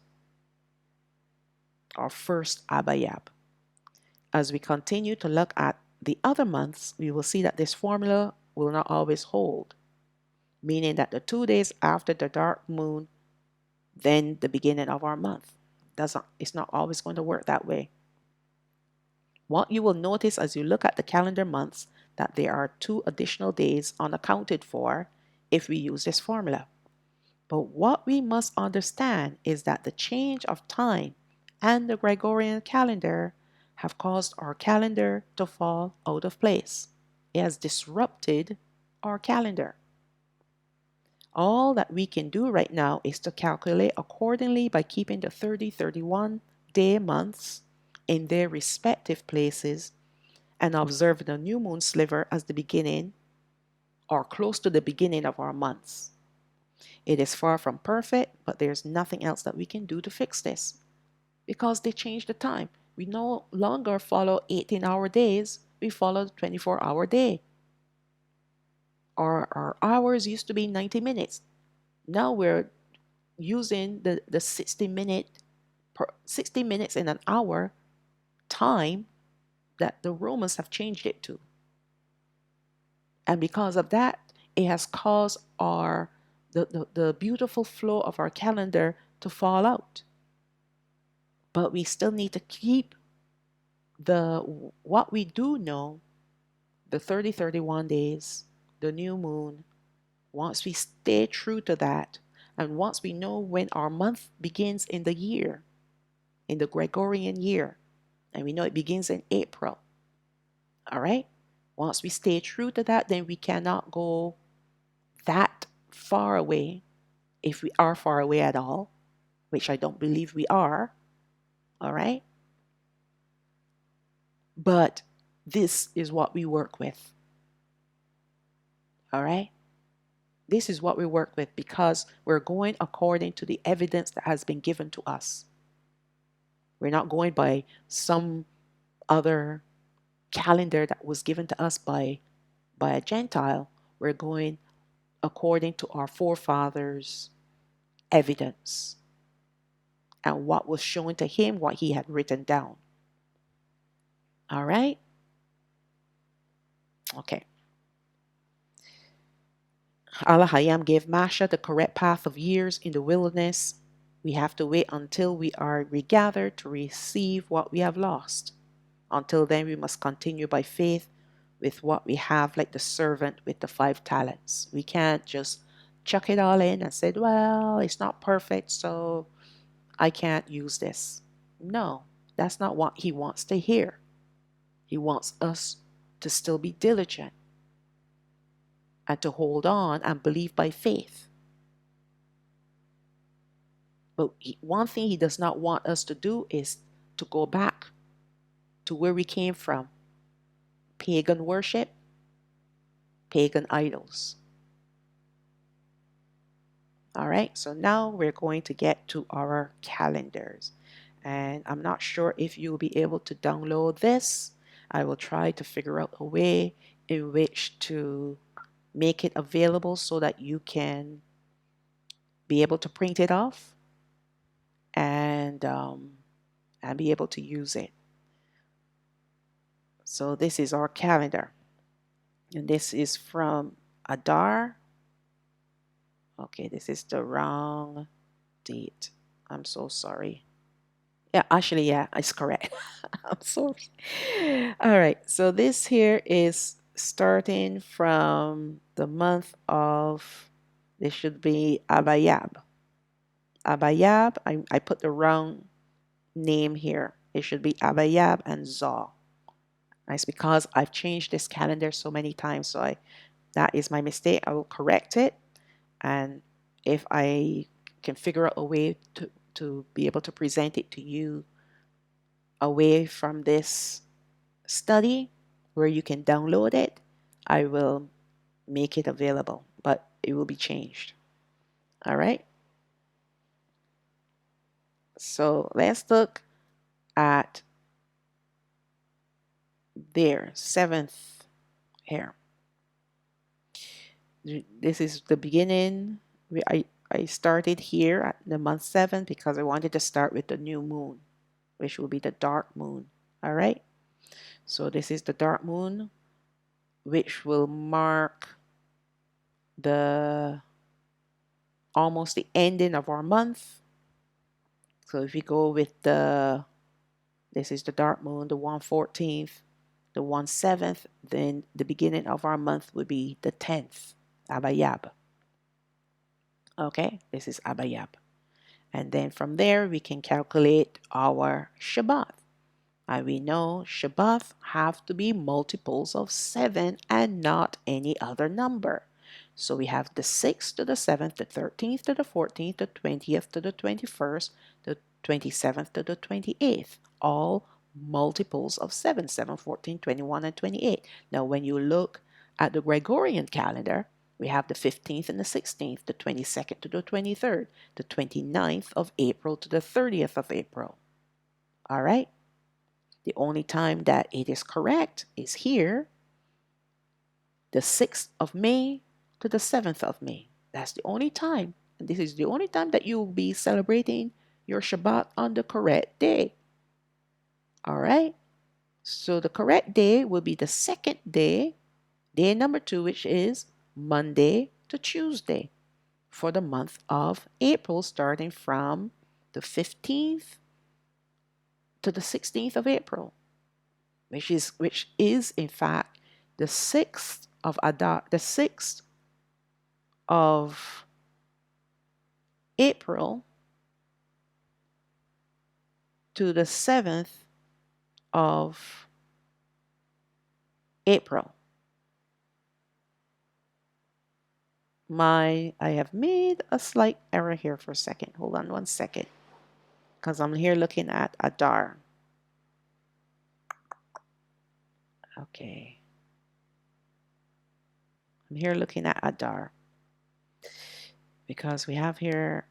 Our first Abayab. As we continue to look at the other months, we will see that this formula will not always hold, meaning that the 2 days after the dark moon, then the beginning of our month. It's not always going to work that way. What you will notice as you look at the calendar months, that there are 2 additional days unaccounted for if we use this formula. But what we must understand is that the change of time and the Gregorian calendar have caused our calendar to fall out of place. It has disrupted our calendar. All that we can do right now is to calculate accordingly by keeping the 31 day months in their respective places and observe the new moon sliver as the beginning or close to the beginning of our months. It is far from perfect, but there's nothing else that we can do to fix this because they changed the time. We no longer follow 18-hour days, we follow the 24-hour day. Our hours used to be 90 minutes. Now we're using the 60 minutes in an hour time that the Romans have changed it to. And because of that, it has caused the beautiful flow of our calendar to fall out. But we still need to keep what we do know, the 31 days, the new moon. Once we stay true to that, and once we know when our month begins in the year, in the Gregorian year, and we know it begins in April, all right? Once we stay true to that, then we cannot go that far away, if we are far away at all, which I don't believe we are, all right? But this is what we work with, all right? This is what we work with because we're going according to the evidence that has been given to us. We're not going by some other calendar that was given to us by a Gentile. We're going according to our forefathers' evidence and what was shown to him, what he had written down. All right? Okay. Allah gave Masha the correct path of years in the wilderness. We have to wait until we are regathered to receive what we have lost. Until then, we must continue by faith with what we have, like the servant with the 5 talents. We can't just chuck it all in and say, well, it's not perfect, so I can't use this. No, that's not what he wants to hear. He wants us to still be diligent and to hold on and believe by faith. But one thing he does not want us to do is to go back to where we came from. Pagan worship, pagan idols. All right, so now we're going to get to our calendars. And I'm not sure if you'll be able to download this. I will try to figure out a way in which to make it available so that you can be able to print it off and be able to use it. So this is our calendar. And this is from Adar. Okay, this is the wrong date. I'm so sorry. Yeah, actually, yeah, it's correct. I'm sorry. All right, so this here is starting from the month of, this should be Abayab. Abayab, I put the wrong name here. It should be Abayab and Zah. It's because I've changed this calendar so many times, so that is my mistake. I will correct it, and if I can figure out a way to be able to present it to you away from this study where you can download it, I will make it available, but it will be changed. All right. So let's look at there, 7th here. This is the beginning. I started here at the month 7 because I wanted to start with the new moon, which will be the dark moon. All right. So this is the dark moon, which will mark the almost the ending of our month. So if we go with this is the dark moon, the 1/14th, the 1/7th, then the beginning of our month would be the 10th, Abayab. Okay, this is Abayab. And then from there, we can calculate our Shabbat. And we know Shabbat have to be multiples of 7 and not any other number. So we have the 6th to the 7th, the 13th to the 14th, the 20th to the 21st, the 27th to the 28th, all multiples of 7, 7, 14, 21, and 28. Now, when you look at the Gregorian calendar, we have the 15th and the 16th, the 22nd to the 23rd, the 29th of April to the 30th of April. All right? The only time that it is correct is here, the 6th of May to the 7th of May. That's the only time. And this is the only time that you'll be celebrating your Shabbat on the correct day. All right? So the correct day will be the second day, day number 2, which is Monday to Tuesday for the month of April, starting from the 15th to the 16th of April, which is in fact the 6th of Adar, the 6th of April to the 7th of April. I have made a slight error here for a second. Hold on one second, because I'm here looking at Adar. Okay. I'm here looking at Adar because we have here